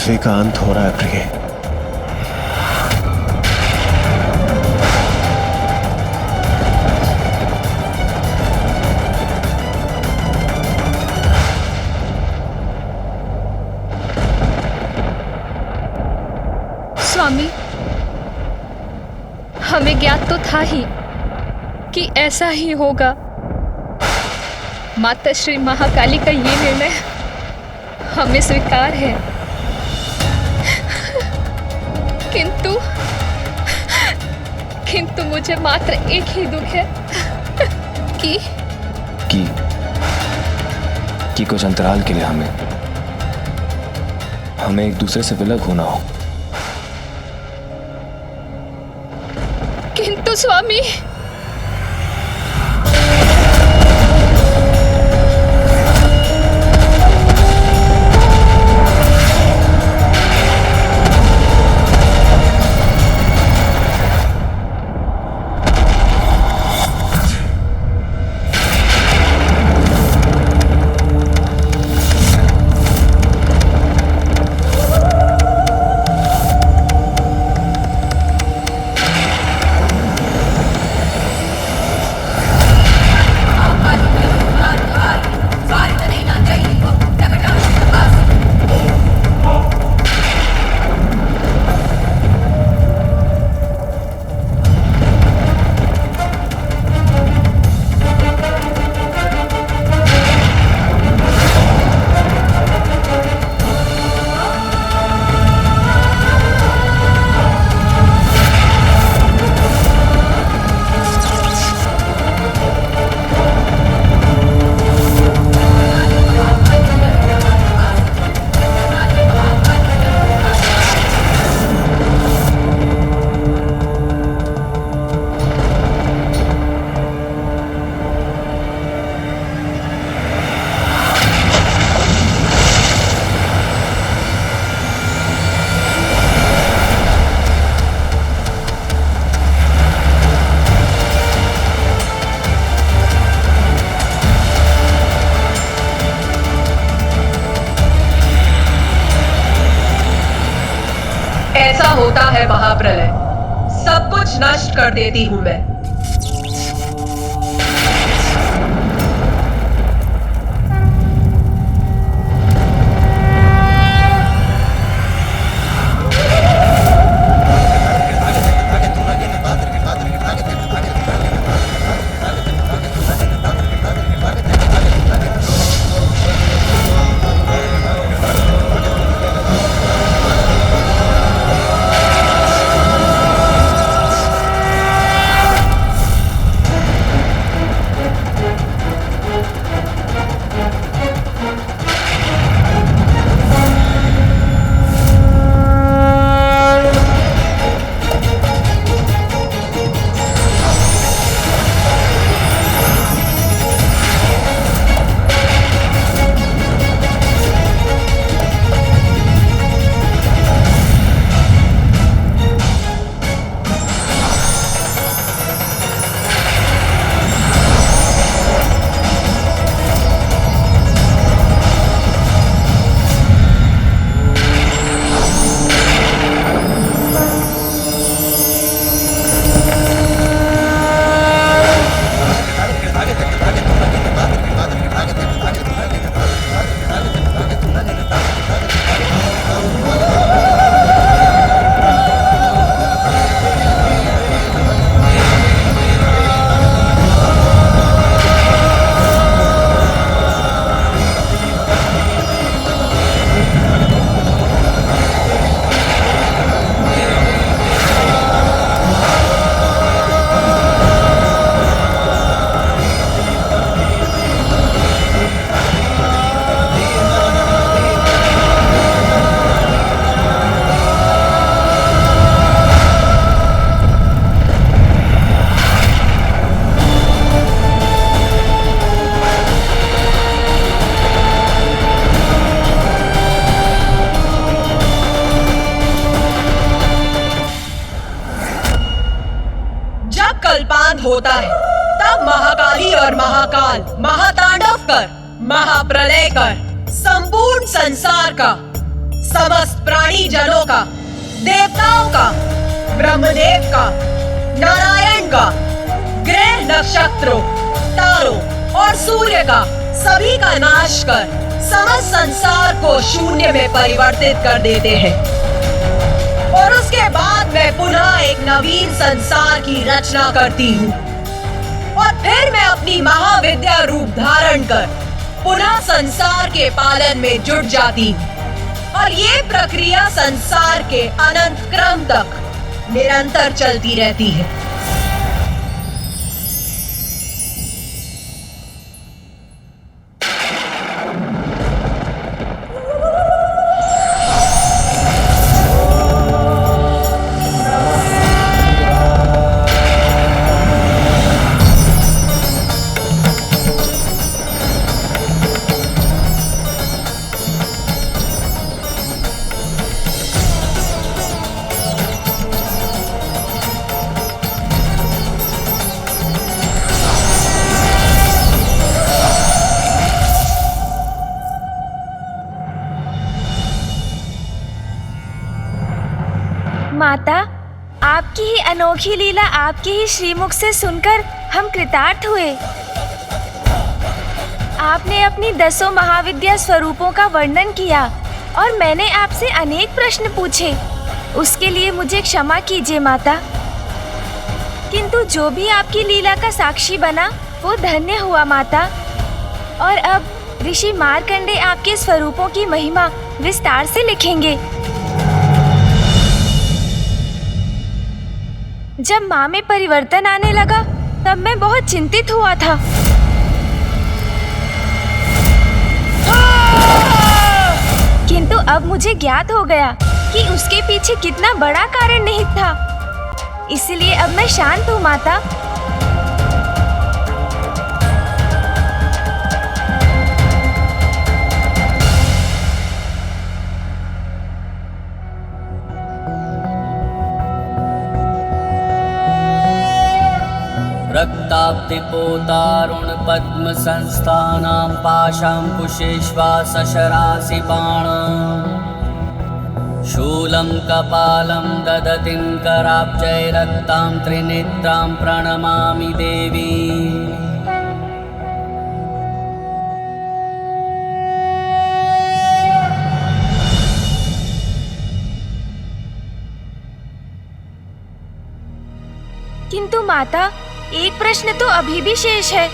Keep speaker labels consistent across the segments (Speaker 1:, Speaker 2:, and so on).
Speaker 1: पृथ्वी का अंत हो रहा है प्रिय।
Speaker 2: स्वामी, हमें ज्ञात तो था ही कि ऐसा ही होगा। माता श्री महाकाली का ये निर्णय हमें स्वीकार है, किंतु मुझे मात्र एक ही दुख है
Speaker 3: कि कुछ अंतराल के लिए हमें एक दूसरे से विलग होना हो।
Speaker 2: किंतु स्वामी,
Speaker 4: ऐसा होता है महाप्रलय, सब कुछ नष्ट कर देती हूं मैं। कल्पांत होता है तब महाकाली और महाकाल महातांडव कर, महाप्रलय कर, संपूर्ण संसार का समस्त प्राणी जनों का, देवताओं का, ब्रह्मदेव का, नारायण का, ग्रह नक्षत्रों, तारों और सूर्य का, सभी का नाश कर समस्त संसार को शून्य में परिवर्तित कर देते हैं। और उसके बाद मैं पुनः एक नवीन संसार की रचना करती हूँ और फिर मैं अपनी महाविद्या रूप धारण कर पुनः संसार के पालन में जुट जाती हूँ। और ये प्रक्रिया संसार के अनंत क्रम तक निरंतर चलती रहती है।
Speaker 1: माता, आपकी ही अनोखी लीला आपके ही श्रीमुख से सुनकर हम कृतार्थ हुए। आपने अपनी 10 महाविद्या स्वरूपों का वर्णन किया और मैंने आपसे अनेक प्रश्न पूछे। उसके लिए मुझे क्षमा कीजिए माता। किंतु जो भी आपकी लीला का साक्षी बना वो धन्य हुआ माता। और अब ऋषि मार्कंडेय आपके स्वरूपों की महिमा विस्तार से लिखेंगे। जब माँ में परिवर्तन आने लगा तब मैं बहुत चिंतित हुआ था। किंतु अब मुझे ज्ञात हो गया कि उसके पीछे कितना बड़ा कारण निहित था। इसलिए अब मैं शांत हूँ माता।
Speaker 5: रक्ताब्धिपोतारुण पद्म संस्थानां पाशांकुशेष्वा सशरासि बाण शूलं कपालं ददतिं कराब्जै रक्तां त्रिनेत्रां प्रणमामि देवी।
Speaker 1: किंतु माता, एक प्रश्न तो अभी भी शेष है।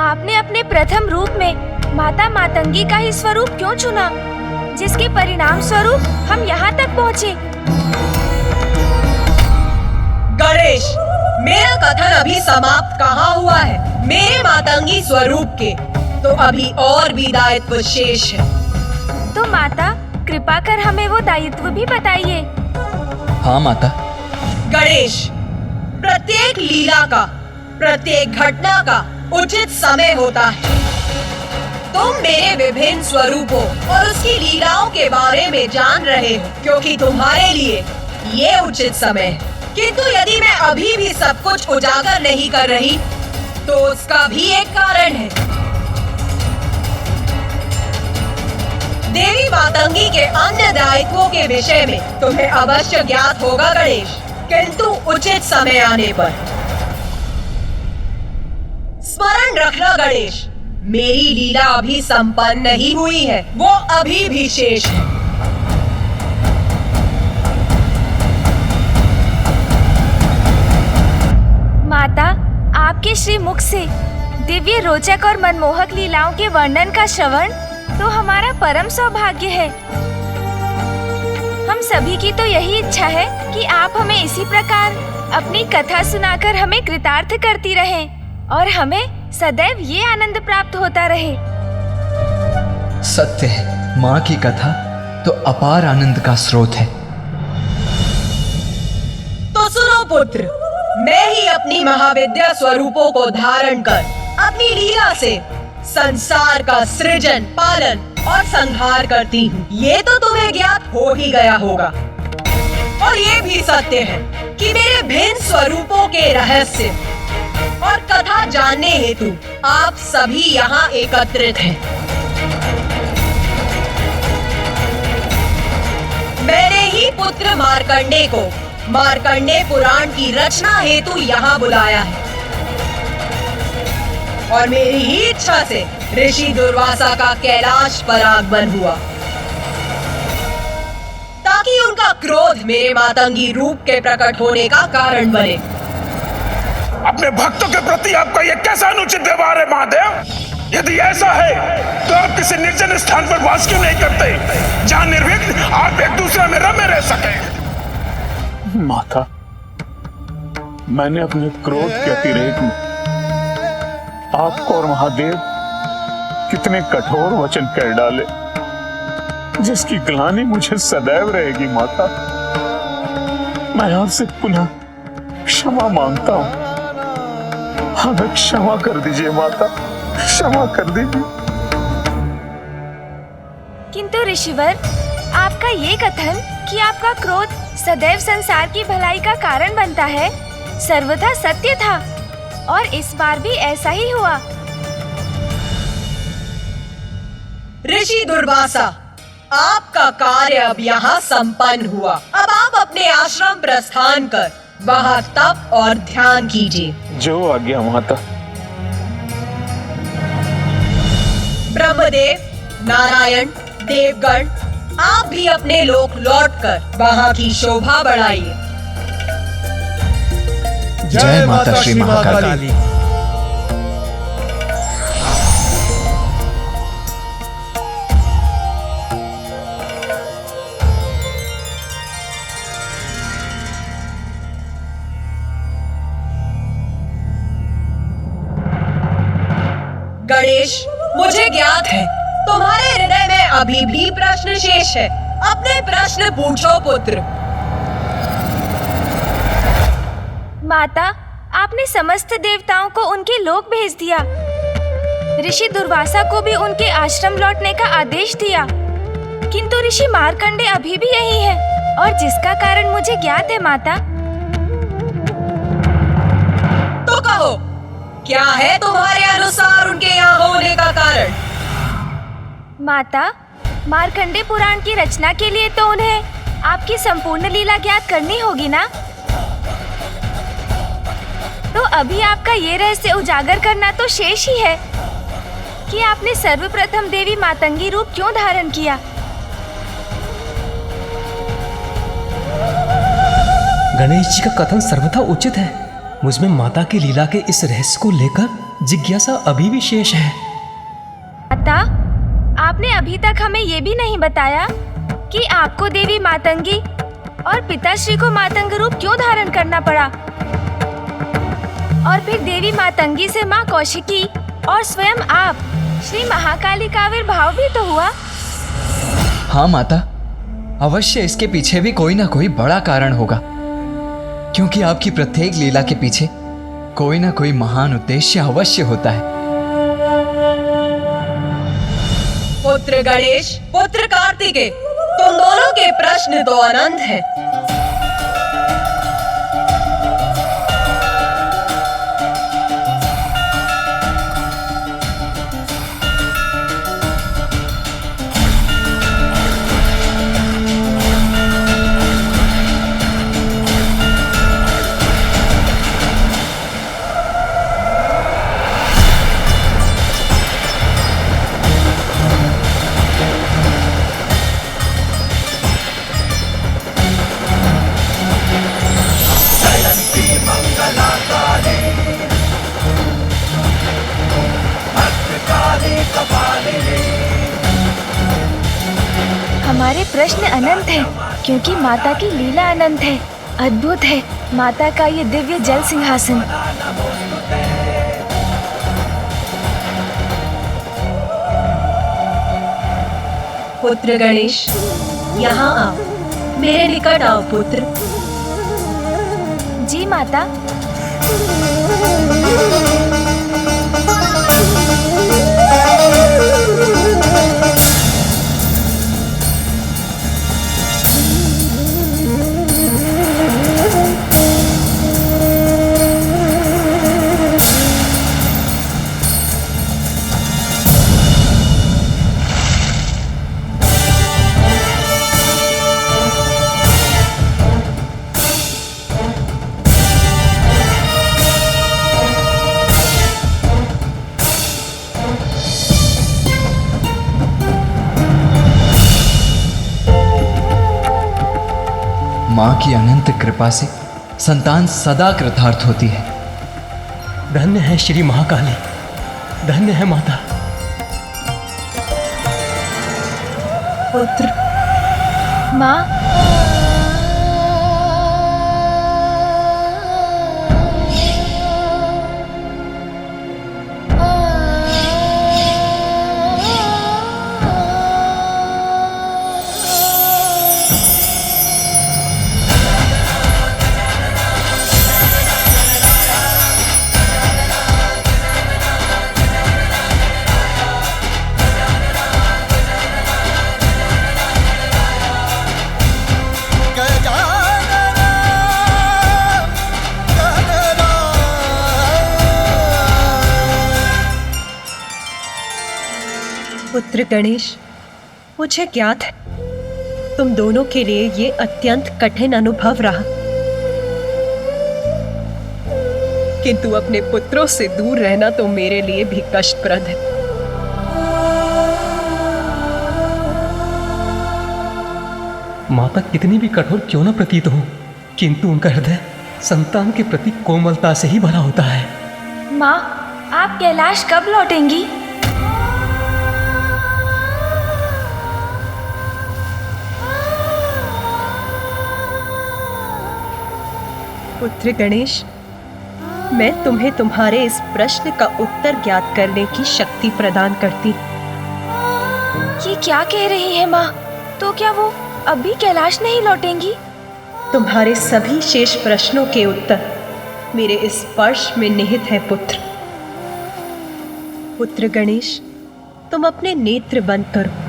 Speaker 1: आपने अपने प्रथम रूप में माता मातंगी का ही स्वरूप क्यों चुना, जिसके परिणाम स्वरूप हम यहाँ तक पहुँचे?
Speaker 4: गणेश, मेरा कथन अभी समाप्त कहाँ हुआ है। मेरे मातंगी स्वरूप के तो अभी और भी दायित्व शेष है।
Speaker 1: तो माता, कृपा कर हमें वो दायित्व भी बताइए।
Speaker 3: हाँ माता।
Speaker 4: गणेश, प्रत्येक लीला का, प्रत्येक घटना का उचित समय होता है। तुम मेरे विभिन्न स्वरूपों और उसकी लीलाओं के बारे में जान रहे हो क्योंकि तुम्हारे लिए ये उचित समय है। किंतु यदि मैं अभी भी सब कुछ उजागर नहीं कर रही तो उसका भी एक कारण है। देवी मातंगी के अन्य दायित्वों के विषय में तुम्हें अवश्य ज्ञात होगा गणेश, किंतु उचित समय आने पर। स्मरण रखना गणेश, मेरी लीला अभी संपन्न नहीं हुई है, वो अभी भी शेष है।
Speaker 1: माता, आपके श्री मुख से दिव्य, रोचक और मनमोहक लीलाओं के वर्णन का श्रवण तो हमारा परम सौभाग्य है। हम सभी की तो यही इच्छा है कि आप हमें इसी प्रकार अपनी कथा सुनाकर हमें कृतार्थ करती रहें और हमें सदैव ये आनंद प्राप्त होता रहे।
Speaker 6: सत्य है, माँ की कथा तो अपार आनंद का स्रोत है।
Speaker 4: तो सुनो पुत्र, मैं ही अपनी महाविद्या स्वरूपों को धारण कर अपनी लीला से संसार का सृजन, पालन और संहार करती हूँ। ये तो तुम्हें ज्ञात हो ही गया होगा। और ये भी सत्य है कि मेरे भिन्न स्वरूपों के रहस्य और कथा जानने हेतु आप सभी यहाँ एकत्रित हैं। पुत्र मार्कंडे को मार्कंडे पुराण की रचना हेतु यहाँ बुलाया है और मेरी ही इच्छा से ऋषि दुर्वासा का कैलाश पर आगमन हुआ ताकि उनका क्रोध मेरे मातंगी रूप के प्रकट होने का कारण बने।
Speaker 7: अपने भक्तों के प्रति आपका यह कैसा अनुचित व्यवहार है महादेव? यदि ऐसा है तो आप किसी निर्जन स्थान पर वास क्यों नहीं करते जहां निर्विघ्न आप एक दूसरे में रमे रह सके?
Speaker 8: माता, मैंने अपने क्रोध के अतिरेक में आपको और महादेव कितने कठोर वचन कह डाले, जिसकी ग्लानि मुझे सदैव रहेगी। माता, मैं आपसे पुनः क्षमा मांगता हूं। हमें क्षमा कर दीजिए माता, क्षमा कर दीजिए।
Speaker 1: किंतु ऋषिवर, आपका ये कथन कि आपका क्रोध सदैव संसार की भलाई का कारण बनता है सर्वथा सत्य था और इस बार भी ऐसा ही हुआ।
Speaker 4: ऋषि दुर्वासा, आपका कार्य अब यहाँ संपन्न हुआ। अब आप अपने आश्रम प्रस्थान कर वहाँ तप और ध्यान कीजिए।
Speaker 8: जो आज्ञा माता।
Speaker 4: ब्रह्मदेव, नारायण, देवगण, आप भी अपने लोक लौटकर वहाँ की शोभा बढ़ाइए।
Speaker 6: जय माता श्री महाकाली।
Speaker 4: गणेश, मुझे ज्ञात है तुम्हारे हृदय में अभी भी प्रश्न शेष है। अपने प्रश्न पूछो पुत्र।
Speaker 1: माता, आपने समस्त देवताओं को उनके लोक भेज दिया। ऋषि दुर्वासा को भी उनके आश्रम लौटने का आदेश दिया, किंतु ऋषि मार्कंडे अभी भी यही है और जिसका कारण मुझे ज्ञात है। माता,
Speaker 4: तो कहो, क्या है तुम्हारे अनुसार उनके यहाँ होने का कारण?
Speaker 1: माता, मार्कंडे पुराण की रचना के लिए तो उन्हें आपकी संपूर्ण लीला ज्ञात करनी होगी ना? तो अभी आपका ये रहस्य उजागर करना तो शेष ही है कि आपने सर्वप्रथम देवी मातंगी रूप क्यों धारण किया।
Speaker 9: गणेश जी का कथन सर्वथा उचित है। मुझमें माता की लीला के इस रहस्य को लेकर जिज्ञासा अभी भी शेष है।
Speaker 1: माता, आपने अभी तक हमें ये भी नहीं बताया कि आपको देवी मातंगी और पिताश्री को मातंग रूप क्यों धारण करना पड़ा, और फिर देवी मातंगी से माँ कौशिकी और स्वयं आप श्री महाकाली का आविर्भाव भी तो हुआ।
Speaker 6: हाँ माता, अवश्य इसके पीछे भी कोई ना कोई बड़ा कारण होगा, क्योंकि आपकी प्रत्येक लीला के पीछे कोई ना कोई महान उद्देश्य अवश्य होता है।
Speaker 4: पुत्र गणेश, पुत्र कार्तिकेय, तुम दोनों के प्रश्न तो अनंत हैं।
Speaker 1: हमारे प्रश्न अनंत हैं, क्योंकि माता की लीला अनंत है। अद्भुत है माता का ये दिव्य जल सिंहासन।
Speaker 4: पुत्र गणेश, यहाँ आओ, मेरे निकट आओ पुत्र।
Speaker 1: जी माता।
Speaker 6: माँ की अनंत कृपा से संतान सदा कृतार्थ होती है।
Speaker 9: धन्य है श्री महाकाली, धन्य है माता।
Speaker 4: पुत्र,
Speaker 1: माँ,
Speaker 4: पुत्र गणेश, मुझे ज्ञात है तुम दोनों के लिए ये अत्यंत कठिन अनुभव रहा, किंतु अपने पुत्रों से दूर रहना तो मेरे लिए भी कष्टप्रद है।
Speaker 9: माता कितनी भी कठोर क्यों न प्रतीत हो, किंतु उनका हृदय संतान के प्रति कोमलता से ही भरा होता है।
Speaker 1: माँ, आप कैलाश कब लौटेंगी?
Speaker 4: पुत्र गणेश, मैं तुम्हें तुम्हारे इस प्रश्न का उत्तर ज्ञात करने की शक्ति प्रदान करती।
Speaker 1: ये क्या कह रही है माँ? तो क्या वो अभी कैलाश नहीं लौटेंगी?
Speaker 4: तुम्हारे सभी शेष प्रश्नों के उत्तर मेरे इस स्पर्श में निहित है पुत्र। पुत्र गणेश, तुम अपने नेत्र बंद करो।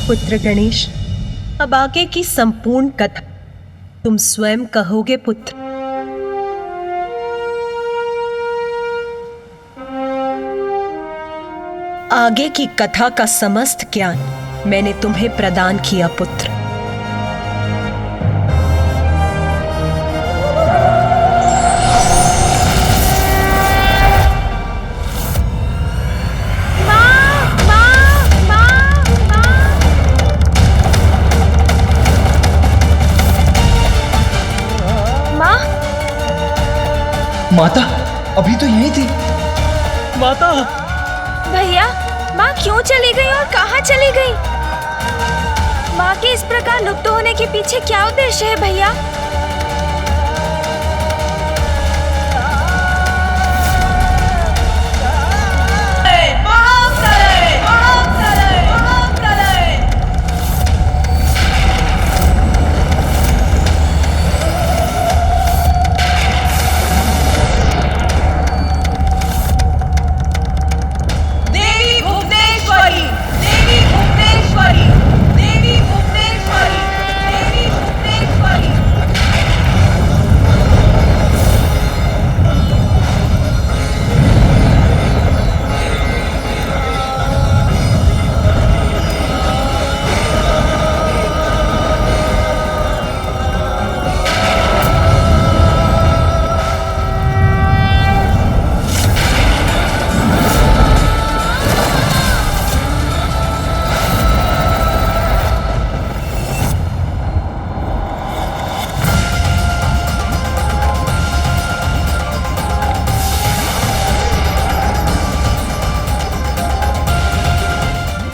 Speaker 4: पुत्र गणेश, अब आगे की संपूर्ण कथा तुम स्वयं कहोगे पुत्र। आगे की कथा का समस्त ज्ञान मैंने तुम्हें प्रदान किया पुत्र।
Speaker 6: माता अभी तो यही थी।
Speaker 9: माता!
Speaker 1: भैया, माँ क्यों चली गई और कहाँ चली गई? माँ के इस प्रकार लुप्त होने के पीछे क्या उद्देश्य है भैया?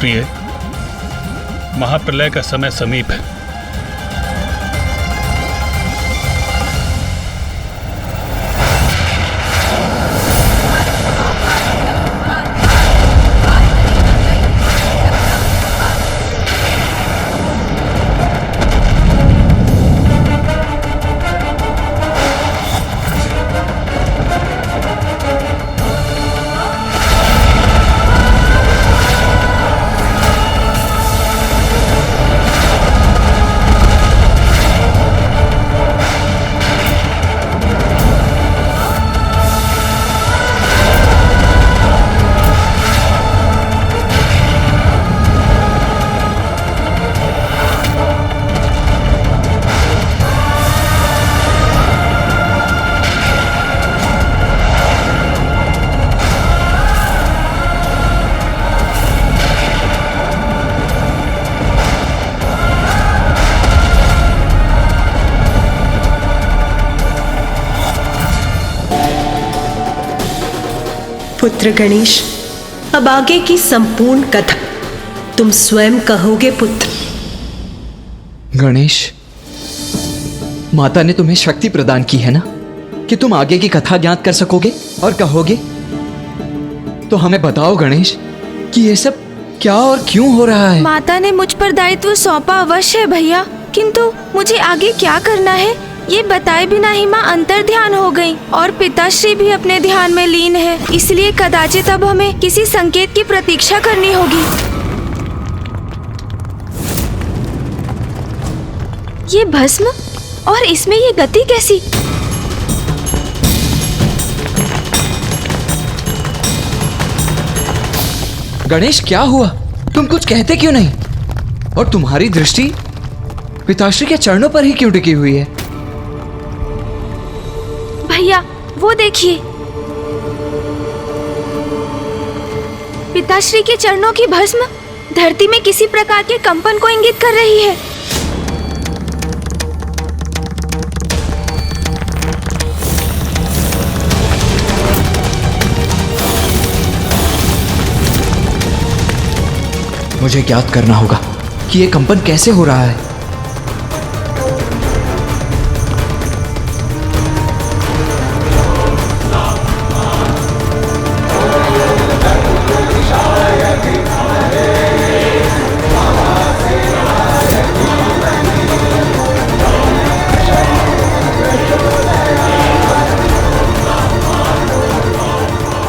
Speaker 8: प्रिय, महाप्रलय का समय समीप है।
Speaker 10: पुत्र गणेश, अब आगे की संपूर्ण कथा तुम स्वयं कहोगे पुत्र।
Speaker 6: गणेश, माता ने तुम्हें शक्ति प्रदान की है ना कि तुम आगे की कथा ज्ञात कर सकोगे और कहोगे। तो हमें बताओ गणेश कि ये सब क्या और क्यों हो रहा है।
Speaker 1: माता ने मुझ पर दायित्व सौंपा अवश्य है भैया, किंतु मुझे आगे क्या करना है ये बताए बिना ही माँ अंतर ध्यान हो गई और पिताश्री भी अपने ध्यान में लीन है। इसलिए कदाचित अब हमें किसी संकेत की प्रतीक्षा करनी होगी। ये भस्म और इसमें ये गति कैसी?
Speaker 6: गणेश, क्या हुआ? तुम कुछ कहते क्यों नहीं? और तुम्हारी दृष्टि पिताश्री के चरणों पर ही क्यों टिकी हुई है?
Speaker 1: भैया वो देखिए, पिताश्री के चरणों की भस्म धरती में किसी प्रकार के कंपन को इंगित कर रही है।
Speaker 6: मुझे ज्ञात करना होगा कि ये कंपन कैसे हो रहा है।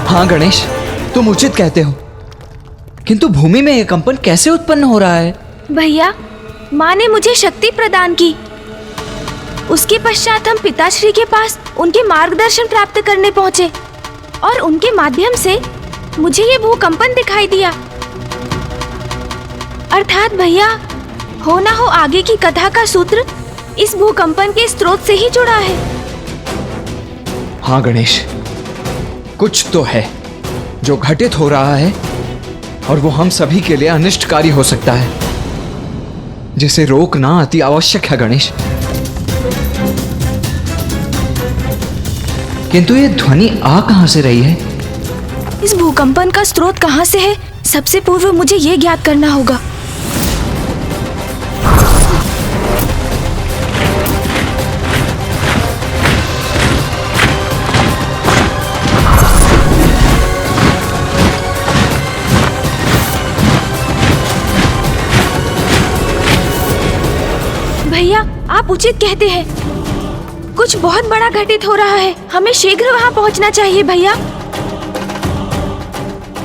Speaker 6: हाँ गणेश, तुम उचित कहते हो, किंतु भूमि में यह कंपन कैसे उत्पन्न हो रहा है?
Speaker 1: भैया, माँ ने मुझे शक्ति प्रदान की। उसके पश्चात हम पिताश्री के पास उनके मार्गदर्शन प्राप्त करने पहुँचे और उनके माध्यम से मुझे ये भूकंपन दिखाई दिया। अर्थात भैया, हो ना हो आगे की कथा का सूत्र इस भूकंपन के स्रोत से ही जुड़ा है।
Speaker 6: हाँ गणेश, कुछ तो है जो घटित हो रहा है और वो हम सभी के लिए अनिष्टकारी हो सकता है, जिसे रोकना अति आवश्यक है गणेश। किंतु ये ध्वनि आ कहां से रही है?
Speaker 1: इस भूकंपन का स्रोत कहां से है, सबसे पूर्व मुझे ये ज्ञात करना होगा। भैया, आप उचित कहते हैं, कुछ बहुत बड़ा घटित हो रहा है। हमें शीघ्र वहां पहुंचना चाहिए भैया।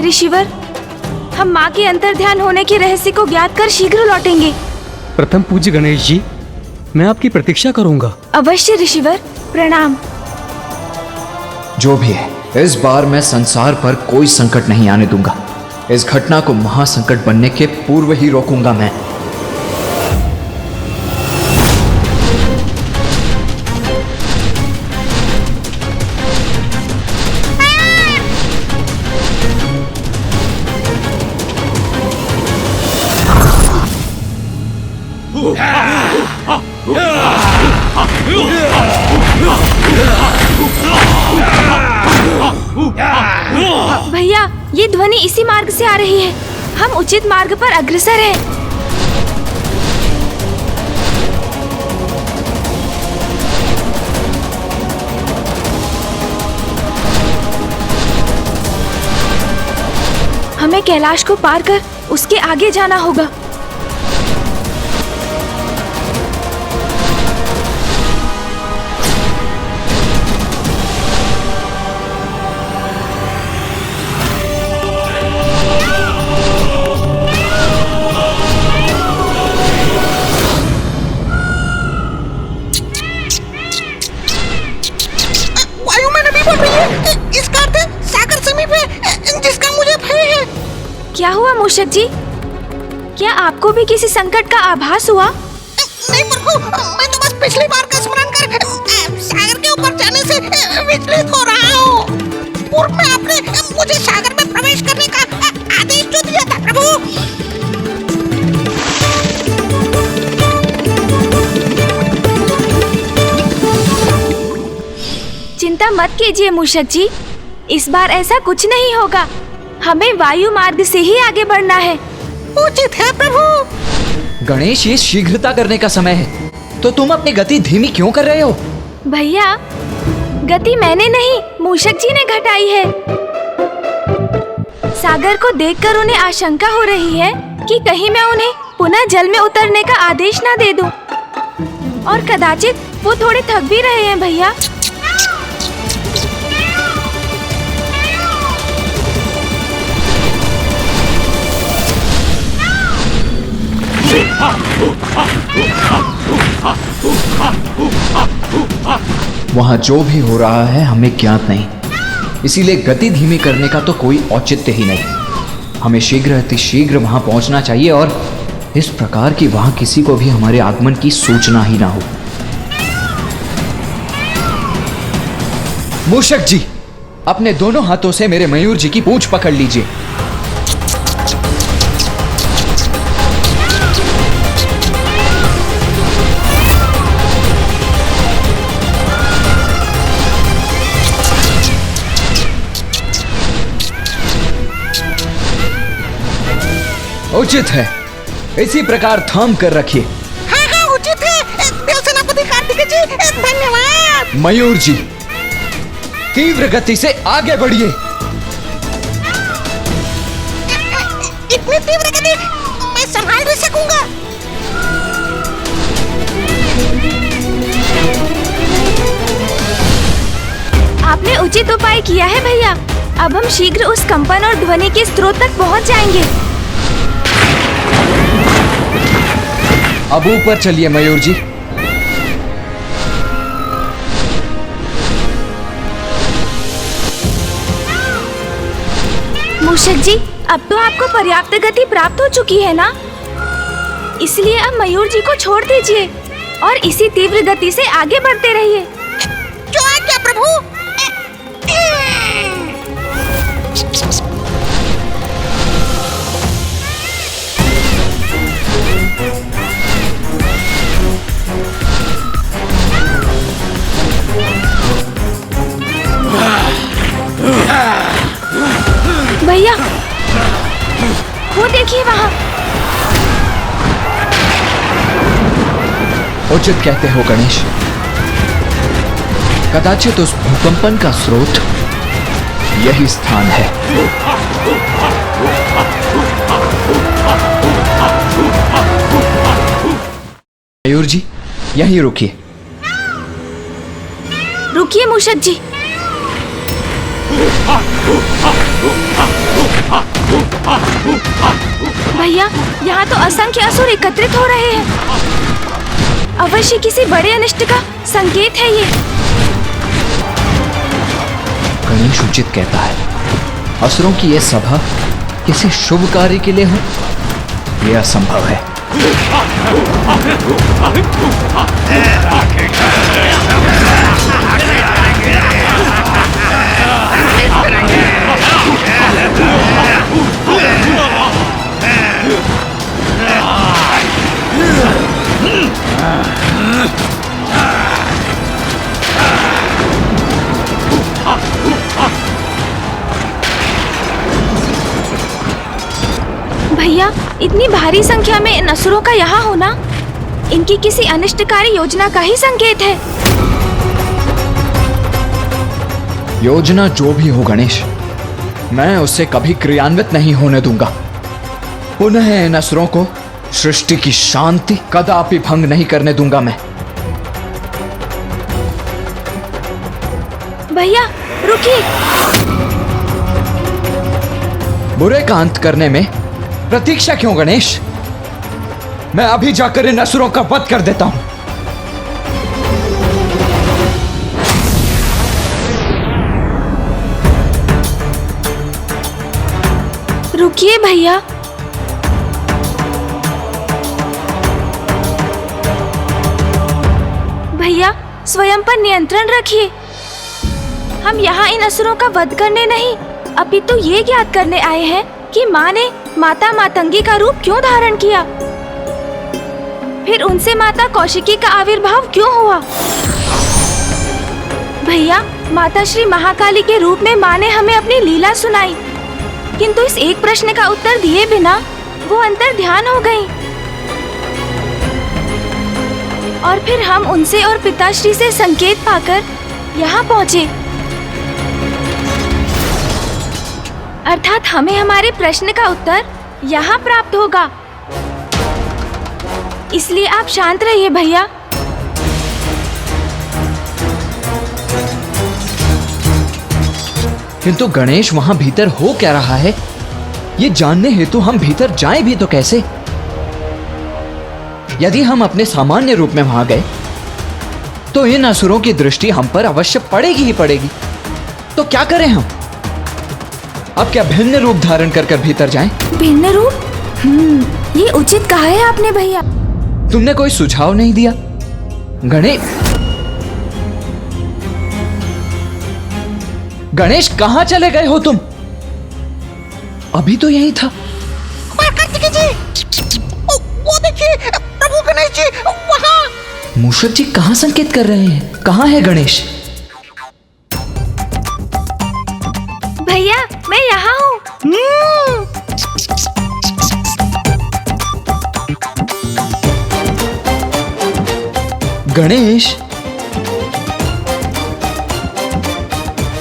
Speaker 1: ऋषिवर, हम माँ के अंतर्ध्यान होने के रहस्य को ज्ञात कर शीघ्र लौटेंगे।
Speaker 9: प्रथम पूज्य गणेश जी, मैं आपकी प्रतीक्षा करूंगा।
Speaker 1: अवश्य ऋषिवर, प्रणाम।
Speaker 6: जो भी है, इस बार मैं संसार पर कोई संकट नहीं आने दूंगा। इस घटना को महासंकट बनने के पूर्व ही रोकूंगा मैं।
Speaker 1: भैया, ये ध्वनि इसी मार्ग से आ रही है। हम उचित मार्ग पर अग्रसर हैं। हमें कैलाश को पार कर उसके आगे जाना होगा। क्या हुआ मूषक जी? क्या आपको भी किसी संकट का आभास हुआ?
Speaker 11: नहीं प्रभु, मैं तो बस पिछली बार का स्मरण कर सागर के ऊपर जाने से विचलित हो रहा हूँ। पूर्व में आपने मुझे सागर में प्रवेश करने का आदेश जो दिया था प्रभु।
Speaker 1: चिंता मत कीजिए मूषक जी, इस बार ऐसा कुछ नहीं होगा। हमें वायु मार्ग से ही आगे बढ़ना है।
Speaker 11: उचित है प्रभु।
Speaker 6: गणेश, ये शीघ्रता करने का समय है, तो तुम अपनी गति धीमी क्यों कर रहे हो?
Speaker 1: भैया, गति मैंने नहीं, मूषक जी ने घटाई है। सागर को देखकर उन्हें आशंका हो रही है कि कहीं मैं उन्हें पुनः जल में उतरने का आदेश ना दे दूं। और कदाचित वो थोड़े थक भी रहे हैं भैया।
Speaker 6: वहाँ जो भी हो रहा है हमें ज्ञात नहीं, इसीलिए गति धीमी करने का तो कोई औचित्य ही नहीं। हमें शीघ्र अतिशीघ्र वहाँ पहुँचना चाहिए और इस प्रकार कि वहाँ किसी को भी हमारे आगमन की सूचना ही ना हो। मूषक जी, अपने दोनों हाथों से मेरे मयूर जी की पूंछ पकड़ लीजिए। उचित है, इसी प्रकार थाम कर रखिए।
Speaker 11: हाँ हाँ उचित है देव सेनापति कार्तिकेय जी, धन्यवाद।
Speaker 6: मयूर जी, तीव्र गति से आगे बढ़िए।
Speaker 11: इतनी तीव्र गति मैं संभाल नहीं सकूंगा।
Speaker 1: आपने उचित उपाय किया है भैया। अब हम शीघ्र उस कंपन और ध्वनि के स्रोत तक पहुंच जाएंगे।
Speaker 6: अब ऊपर चलिए मयूर जी।
Speaker 1: मूषक जी, अब तो आपको पर्याप्त गति प्राप्त हो चुकी है ना? इसलिए अब मयूर जी को छोड़ दीजिए और इसी तीव्र गति से आगे बढ़ते रहिए।
Speaker 11: जो आज्ञा प्रभु।
Speaker 1: भैया, वो देखिए वहाँ।
Speaker 6: उचित कहते हो गणेश, कदाचित उस भूकंपन का स्रोत यही स्थान है। मयूर जी, यहीं रुकिए।
Speaker 1: रुकिए मूषक जी। भैया, यहाँ तो असंख्य असुर एकत्रित हो रहे हैं। अवश्य किसी बड़े अनिष्ट का संकेत है ये।
Speaker 6: गणेश उचित कहता है, असुरों की यह सभा किसी शुभ कार्य के लिए हो, यह असंभव है।
Speaker 1: भैया, इतनी भारी संख्या में इन असुरों का यहाँ होना इनकी किसी अनिष्टकारी योजना का ही संकेत है।
Speaker 6: योजना जो भी हो गणेश, मैं उसे कभी क्रियान्वित नहीं होने दूंगा। पुनः इन असुरों को सृष्टि की शांति कदापि भंग नहीं करने दूंगा मैं।
Speaker 1: भैया रुकिए।
Speaker 6: बुरे का अंत करने में प्रतीक्षा क्यों गणेश? मैं अभी जाकर इन असुरों का वध कर देता हूं।
Speaker 1: रुकिए भैया। भैया, स्वयं पर नियंत्रण रखिए। हम यहाँ इन असुरों का वध करने नहीं, अपितु ये ज्ञात करने आए हैं कि माँ ने माता मातंगी का रूप क्यों धारण किया, फिर उनसे माता कौशिकी का आविर्भाव क्यों हुआ। भैया, माता श्री महाकाली के रूप में माँ ने हमें अपनी लीला सुनाई, किंतु इस एक प्रश्न का उत्तर दिए बिना वो अंतर ध्यान हो गईं। और फिर हम उनसे और पिताश्री से संकेत पाकर यहाँ पहुँचे। अर्थात हमें हमारे प्रश्न का उत्तर यहाँ प्राप्त होगा। इसलिए आप शांत रहिए भैया।
Speaker 6: किंतु गणेश, वहां भीतर हो क्या रहा है ये जानने हेतु हम भीतर जाएं भी तो कैसे? यदि हम अपने सामान्य रूप में वहां गए तो इन असुरों की दृष्टि हम पर अवश्य पड़ेगी ही पड़ेगी। तो क्या करें हम? अब क्या भिन्न रूप धारण कर भीतर जाएं?
Speaker 1: भिन्न रूप? ये उचित कहा है आपने भैया।
Speaker 6: तुमने कोई सुझाव नहीं दिया? गणेश, कहां चले गए हो तुम? अभी तो यही था।
Speaker 11: कार्तिकेय जी, वो देखिए प्रभु गणेश जी वहाँ।
Speaker 6: मूषक जी कहां संकेत कर रहे हैं? कहां है गणेश?
Speaker 1: भैया, मैं यहाँ हूँ।
Speaker 6: गणेश,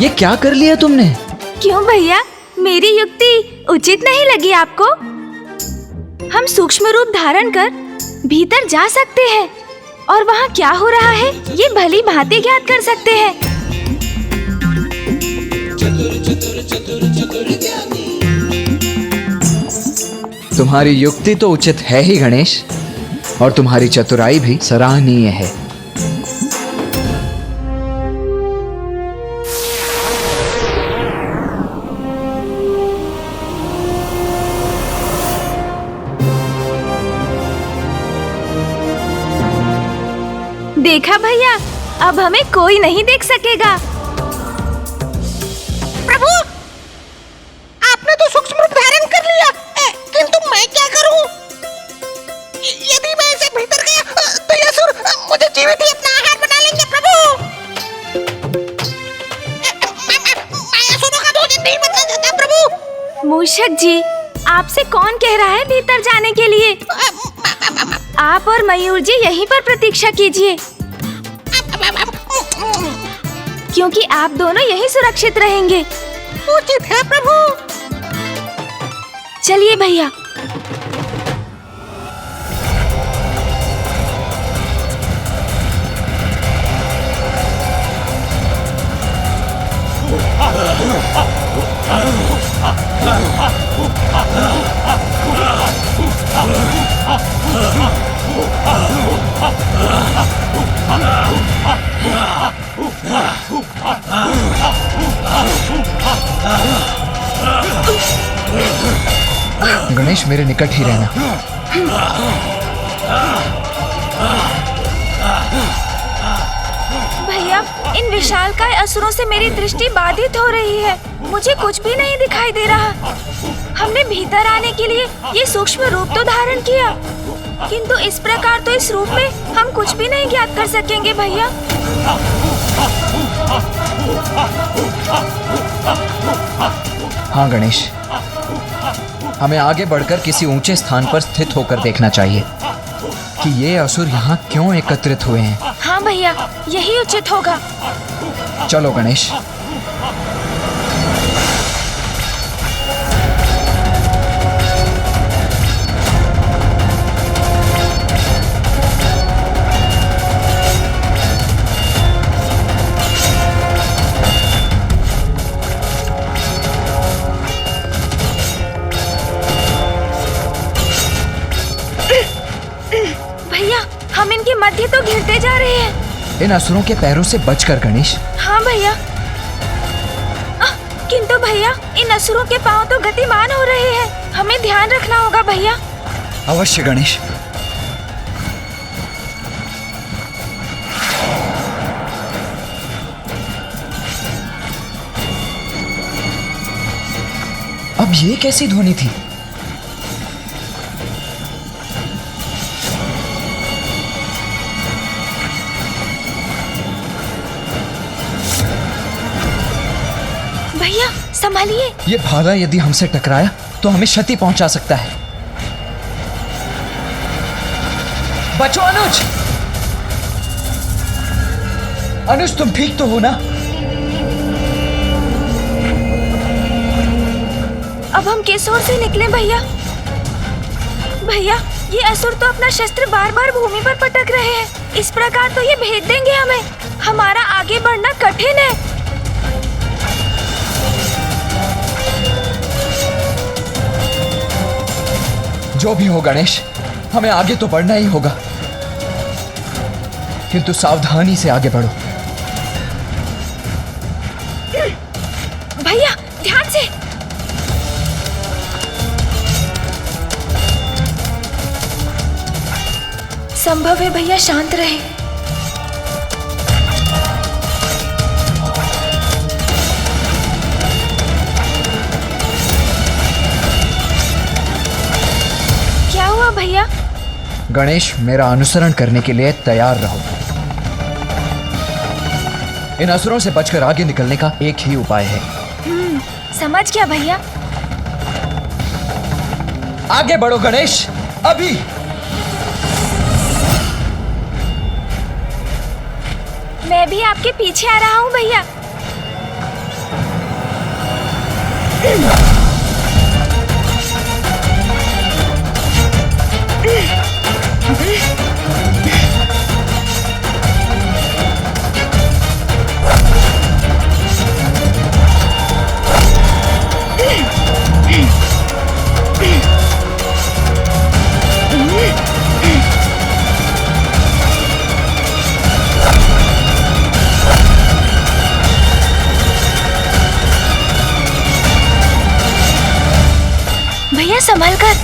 Speaker 6: ये क्या कर लिया तुमने?
Speaker 1: क्यों भैया, मेरी युक्ति उचित नहीं लगी आपको? हम सूक्ष्म रूप धारण कर भीतर जा सकते हैं और वहाँ क्या हो रहा है ये भली भांति ज्ञात कर सकते हैं।
Speaker 6: तुम्हारी युक्ति तो उचित है ही गणेश, और तुम्हारी चतुराई भी सराहनीय है।
Speaker 1: देखा भैया, अब हमें कोई नहीं देख सकेगा।
Speaker 11: प्रभु, आपने तो सूक्ष्म रूप धारण कर लिया, किंतु मैं क्या करूं? यदि मैं इसे भीतर गया तो ये असुर मुझे जीवित ही अपना आहार बना लेंगे। प्रभु, मैं असुरों का भोजन नहीं बनना चाहता। प्रभु।
Speaker 1: मूषक जी, आपसे कौन कह रहा है भीतर जाने के लिए? आप और मयूर जी यहीं पर प्रतीक्षा कीजिए, क्योंकि आप दोनों यहीं सुरक्षित रहेंगे।
Speaker 11: उचित है प्रभु।
Speaker 1: चलिए भैया।
Speaker 6: गणेश, मेरे निकट ही रहना।
Speaker 1: भैया, इन विशालकाय असुरों से मेरी दृष्टि बाधित हो रही है। मुझे कुछ भी नहीं दिखाई दे रहा। हमने भीतर आने के लिए ये सूक्ष्म रूप तो धारण किया, किंतु इस प्रकार तो इस रूप में हम कुछ भी नहीं ज्ञात कर सकेंगे भैया।
Speaker 6: हाँ गणेश, हमें आगे बढ़कर किसी ऊंचे स्थान पर स्थित होकर देखना चाहिए कि ये असुर यहाँ क्यों एकत्रित हुए हैं।
Speaker 1: हाँ भैया, यही उचित होगा।
Speaker 6: चलो गणेश।
Speaker 1: हम इनके मध्य तो घिरते जा रहे हैं।
Speaker 6: इन असुरों के पैरों से बचकर गणेश।
Speaker 1: हाँ भैया। किंतु भैया, इन असुरों के पांव तो गतिमान हो रहे हैं। हमें ध्यान रखना होगा भैया।
Speaker 6: अवश्य गणेश। अब ये कैसी ध्वनि थी?
Speaker 1: संभालिए।
Speaker 6: ये भाला यदि हमसे टकराया तो हमें क्षति पहुंचा सकता है। बचो अनुज! अनुज, तुम ठीक तो हो ना?
Speaker 1: अब हम किस ओर से निकले भैया? भैया, ये असुर तो अपना शस्त्र बार बार भूमि पर पटक रहे हैं। इस प्रकार तो ये भेद देंगे हमें। हमारा आगे बढ़ना कठिन है।
Speaker 6: जो भी हो गणेश, हमें आगे तो बढ़ना ही होगा, किंतु सावधानी से आगे बढ़ो।
Speaker 1: भैया, ध्यान से। संभव है भैया शांत रहे। क्या हुआ भैया?
Speaker 6: गणेश, मेरा अनुसरण करने के लिए तैयार रहो। इन असुरों से बचकर आगे निकलने का एक ही उपाय है।
Speaker 1: समझ गया भैया।
Speaker 6: आगे बढ़ो गणेश, अभी।
Speaker 1: मैं भी आपके पीछे आ रहा हूँ भैया। भैया संभल कर।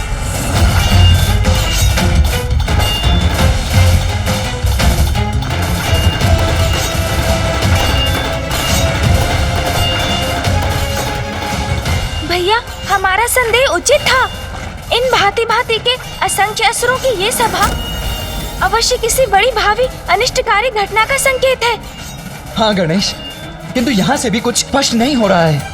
Speaker 1: भैया, हमारा संदेह उचित था। इन भांति भांति के असंख्य असुरों की ये सभा अवश्य किसी बड़ी भावी अनिष्टकारी घटना का संकेत है।
Speaker 6: हाँ गणेश, किंतु यहाँ से भी कुछ स्पष्ट नहीं हो रहा है।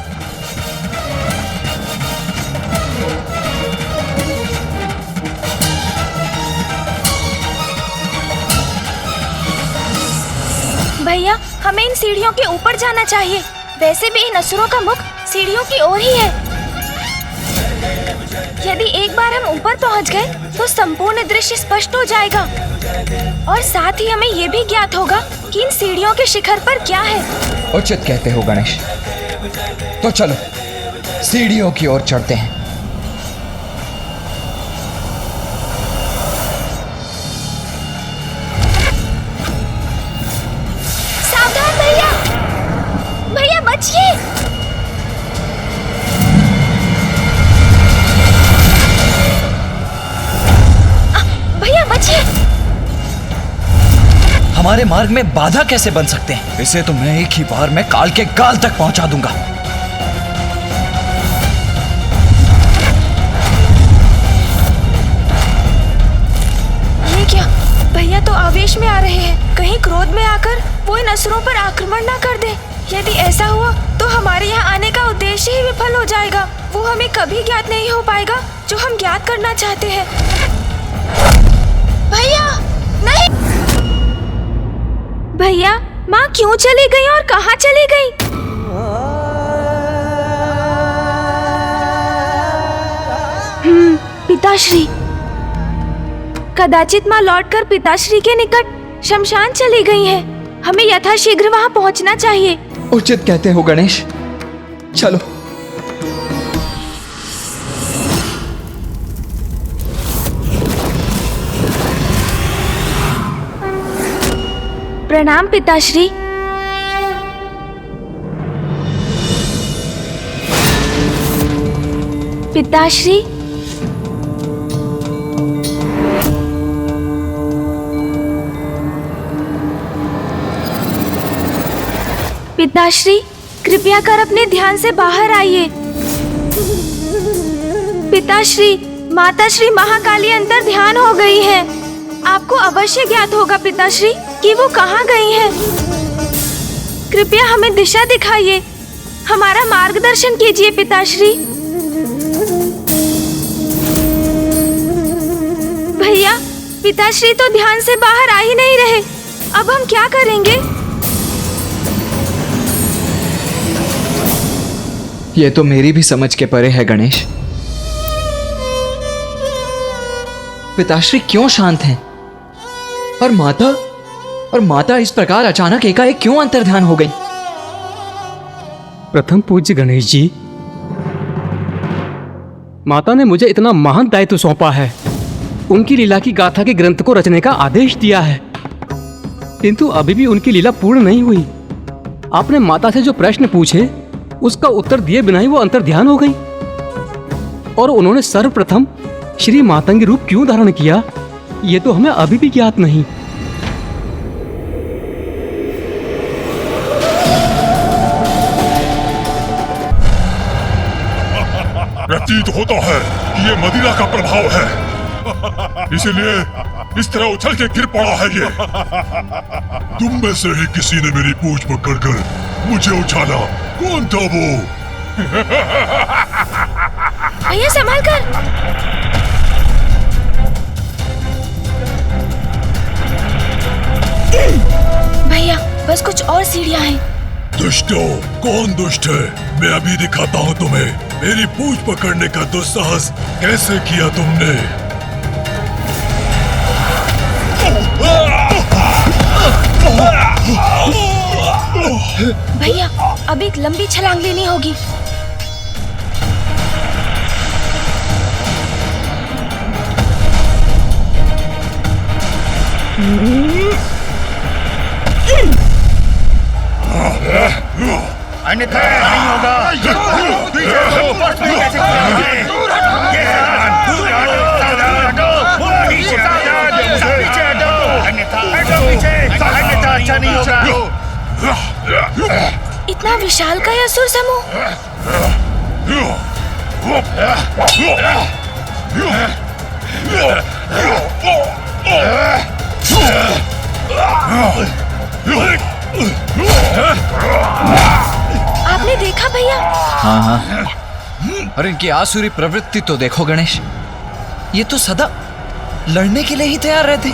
Speaker 1: भैया, हमें इन सीढ़ियों के ऊपर जाना चाहिए। वैसे भी इन असुरों का मुख सीढ़ियों की ओर ही है। यदि एक बार हम ऊपर पहुंच गए तो संपूर्ण दृश्य स्पष्ट हो जाएगा और साथ ही हमें ये भी ज्ञात होगा कि इन सीढ़ियों के शिखर पर क्या है।
Speaker 6: उचित कहते हो गणेश। तो चलो सीढ़ियों की ओर चढ़ते हैं।
Speaker 1: सावधान भैया! भैया बचिए! भैया बचिए!
Speaker 6: हमारे मार्ग में बाधा कैसे बन सकते हैं? इसे तो मैं एक ही बार में काल के गाल तक पहुंचा दूंगा।
Speaker 1: ये क्या? भैया तो आवेश में आ रहे हैं। कहीं क्रोध में आकर वो इन असुरों पर आक्रमण ना कर दे। यदि ऐसा हुआ तो हमारे यहाँ आने का उद्देश्य ही विफल हो जाएगा। वो हमें कभी ज्ञात नहीं हो पाएगा जो हम ज्ञात करना चाहते हैं। भैया नहीं! भैया, माँ क्यों चली गई और कहाँ चली गई? पिताश्री। कदाचित माँ लौटकर पिताश्री के निकट शमशान चली गई हैं। हमें यथाशीघ्र वहाँ पहुँचना चाहिए।
Speaker 6: उचित कहते हो गणेश, चलो।
Speaker 1: प्रणाम पिताश्री। पिताश्री, पिताश्री, कृपया कर अपने ध्यान से बाहर आइए। पिताश्री, माताश्री महाकाली अंतर ध्यान हो गई है। आपको अवश्य ज्ञात होगा पिताश्री कि वो कहाँ गई हैं। कृपया हमें दिशा दिखाइए। हमारा मार्गदर्शन कीजिए पिताश्री। भैया, पिताश्री तो ध्यान से बाहर आ ही नहीं रहे। अब हम क्या करेंगे?
Speaker 6: ये तो मेरी भी समझ के परे है गणेश। पिताश्री क्यों शांत हैं? और माता इस प्रकार अचानक एकाएक क्यों अंतर्ध्यान हो गई?
Speaker 9: प्रथम पूज्य गणेश जी, माता ने मुझे इतना महान दायित्व सौंपा है, उनकी लीला की गाथा के ग्रंथ को रचने का आदेश दिया है, किंतु अभी भी उनकी लीला पूर्ण नहीं हुई। आपने माता से जो प्रश्न पूछे उसका उत्तर दिए बिना ही वो अंतर्ध्यान हो गई, और उन्होंने सर्वप्रथम श्री मातंगी रूप क्यों धारण किया, ये तो हमें अभी भी ज्ञात नहीं।
Speaker 7: प्रतीत होता है कि ये मदिरा का प्रभाव है, इसीलिए इस तरह उछल के गिर पड़ा है ये। तुम में से ही किसी ने मेरी पूंछ पकड़कर मुझे उछाला। कौन था वो?
Speaker 1: भैया संभाल कर। भैया बस कुछ और सीढ़ियां हैं।
Speaker 7: दुष्टो, कौन दुष्ट है? मैं अभी दिखाता हूँ तुम्हें। मेरी पूंछ पकड़ने का दुस्साहस कैसे किया तुमने?
Speaker 1: भैया अब एक लंबी छलांग लेनी होगी।
Speaker 7: अन्यथा नहीं होगा। अच्छा नहीं होगा।
Speaker 1: इतना विशाल का असुर समूह। आपने देखा भैया?
Speaker 6: हाँ। और इनकी आसुरी प्रवृत्ति तो देखो गणेश, ये तो सदा लड़ने के लिए ही तैयार रहते।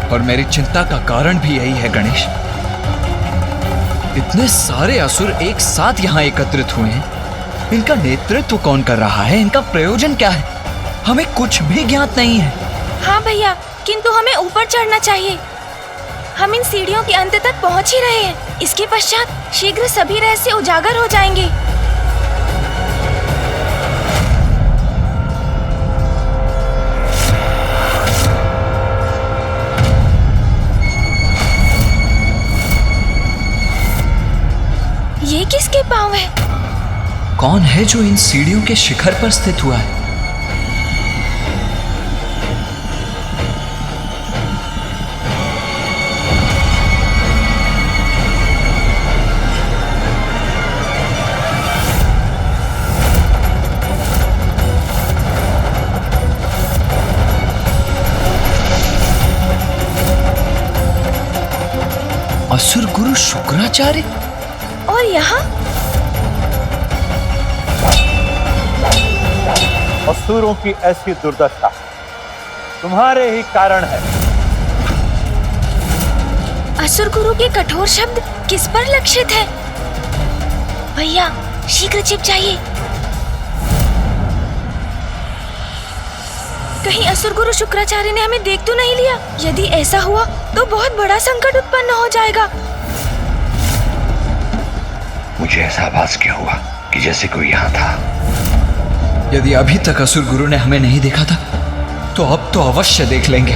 Speaker 6: और मेरी चिंता का कारण भी यही है गणेश। इतने सारे असुर एक साथ यहाँ एकत्रित हुए हैं, इनका नेतृत्व कौन कर रहा है? इनका प्रयोजन क्या है? हमें कुछ भी ज्ञात नहीं है।
Speaker 1: हाँ भैया, किंतु हमें ऊपर चढ़ना चाहिए। हम इन सीढ़ियों के अंत तक पहुँच ही रहे हैं। इसके पश्चात शीघ्र सभी रहस्य उजागर हो जाएंगे। ये किसके पांव है?
Speaker 6: कौन है जो इन सीढ़ियों के शिखर पर स्थित हुआ है? असुर गुरु शुक्राचार्य।
Speaker 1: और यहाँ
Speaker 12: असुरों की ऐसी दुर्दशा तुम्हारे ही कारण है।
Speaker 1: असुर गुरु के कठोर शब्द किस पर लक्षित है? भैया शीघ्र छिप जाइए। कहीं असुर गुरु शुक्राचार्य ने हमें देख तो नहीं लिया? यदि ऐसा हुआ तो बहुत बड़ा संकट उत्पन्न हो जाएगा।
Speaker 13: मुझे ऐसा आभास क्यों हुआ कि जैसे कोई यहाँ था?
Speaker 6: यदि अभी तक असुर गुरु ने हमें नहीं देखा था तो अब तो अवश्य देख लेंगे।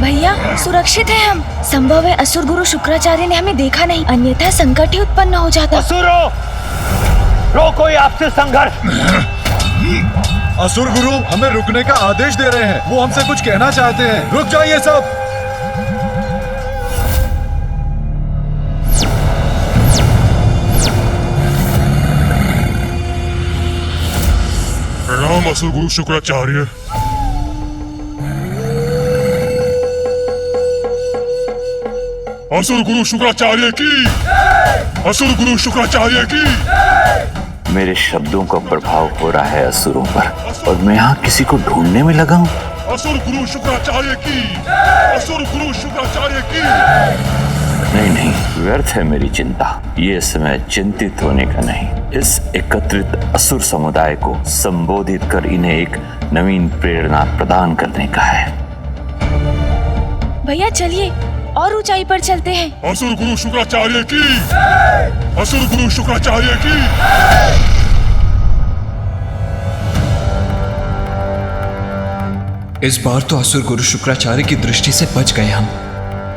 Speaker 1: भैया सुरक्षित है हम। संभव है असुर गुरु शुक्राचार्य ने हमें देखा नहीं, अन्यथा संकट ही उत्पन्न हो जाता।
Speaker 12: असुरों, रोको आपसे संघर्ष।
Speaker 14: असुर गुरु हमें रुकने का आदेश दे रहे हैं। वो हमसे कुछ कहना चाहते हैं। रुक जाइए सब। प्रणाम असुर गुरु शुक्राचार्य। असुर गुरु शुक्राचार्य की, असुर गुरु शुक्राचार्य की।
Speaker 13: मेरे शब्दों का प्रभाव हो रहा है असुरों पर, और मैं यहाँ किसी को ढूंढने में लगा हूँ।
Speaker 14: असुर गुरु शुक्राचार्य की, असुर गुरु शुक्राचार्य की।
Speaker 13: नहीं नहीं, व्यर्थ है मेरी चिंता। ये समय चिंतित होने का नहीं, इस एकत्रित असुर समुदाय को संबोधित कर इन्हें एक नवीन प्रेरणा प्रदान करने का है।
Speaker 1: भैया चलिए और ऊंचाई पर चलते हैं।
Speaker 14: असुर गुरु शुक्राचार्य की, असुर गुरु शुक्राचार्य की।
Speaker 6: इस बार तो असुर गुरु शुक्राचार्य की दृष्टि से बच गए हम,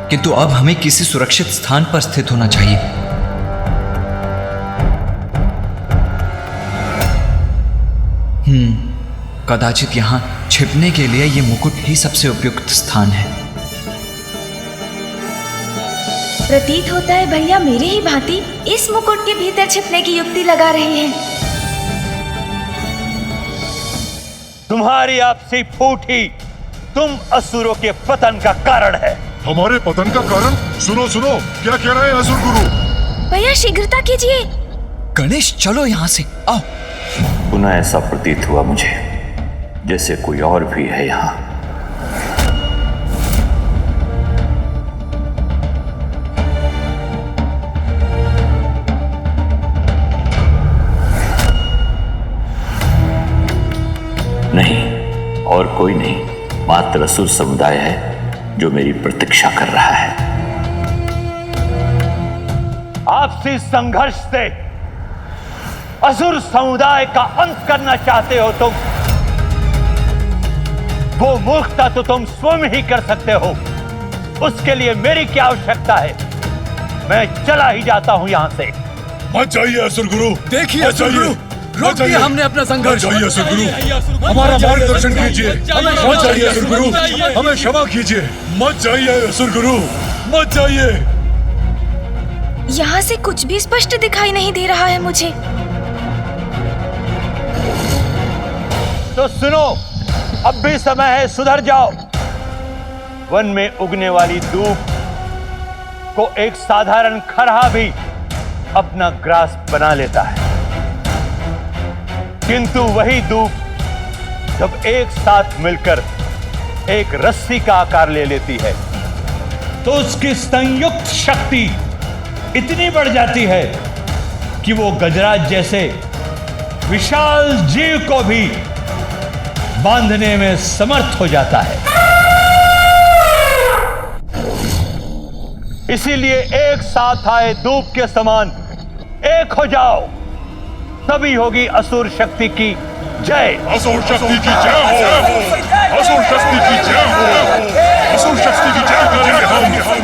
Speaker 6: किंतु अब हमें किसी सुरक्षित स्थान पर स्थित होना चाहिए। कदाचित यहां छिपने के लिए ये मुकुट ही सबसे उपयुक्त स्थान है।
Speaker 1: प्रतीत होता है भैया मेरे ही भांति इस मुकुट के भीतर छिपने की युक्ति लगा रहे हैं।
Speaker 12: तुम्हारी आपसी फूटी तुम असुरों के पतन का कारण है।
Speaker 14: हमारे पतन का कारण? सुनो सुनो, क्या कह रहे हैं असुर गुरु?
Speaker 1: भैया शीघ्रता कीजिए।
Speaker 6: गणेश चलो यहाँ से, आओ।
Speaker 13: पुनः ऐसा प्रतीत हुआ मुझे जैसे कोई और भी है यहाँ। नहीं, और कोई नहीं, मात्र असुर समुदाय है जो मेरी प्रतीक्षा कर रहा है।
Speaker 12: आपसी संघर्ष से असुर समुदाय का अंत करना चाहते हो तुम। वो मूर्खता तो तुम स्वयं ही कर सकते हो, उसके लिए मेरी क्या आवश्यकता है? मैं चला ही जाता हूं यहां से।
Speaker 14: मत जाइए असुर गुरु।
Speaker 3: देखिए असुर गुरु, रोक दिया हमने अपना संघर्ष।
Speaker 14: मत जाइए असुर गुरु, हमारा मार्गदर्शन कीजिए। मत जाइए असुर गुरु, हमें क्षमा कीजिए। मत जाइए असुर गुरु, मत जाइए।
Speaker 1: यहाँ से कुछ भी स्पष्ट दिखाई नहीं दे रहा है मुझे।
Speaker 12: तो सुनो, अब भी समय है, सुधर जाओ। वन में उगने वाली दूब को एक साधारण खरहा भी अपना ग्रास बना लेता है, किंतु वही दूब जब एक साथ मिलकर एक रस्सी का आकार ले लेती है तो उसकी संयुक्त शक्ति इतनी बढ़ जाती है कि वो गजराज जैसे विशाल जीव को भी बांधने में समर्थ हो जाता है। इसीलिए एक साथ आए दूब के समान एक हो जाओ, तभी होगी असुर शक्ति की जय।
Speaker 14: असुर शक्ति की जय हो, असुर शक्ति की जय हो, असुर शक्ति की जय करेंगे हम।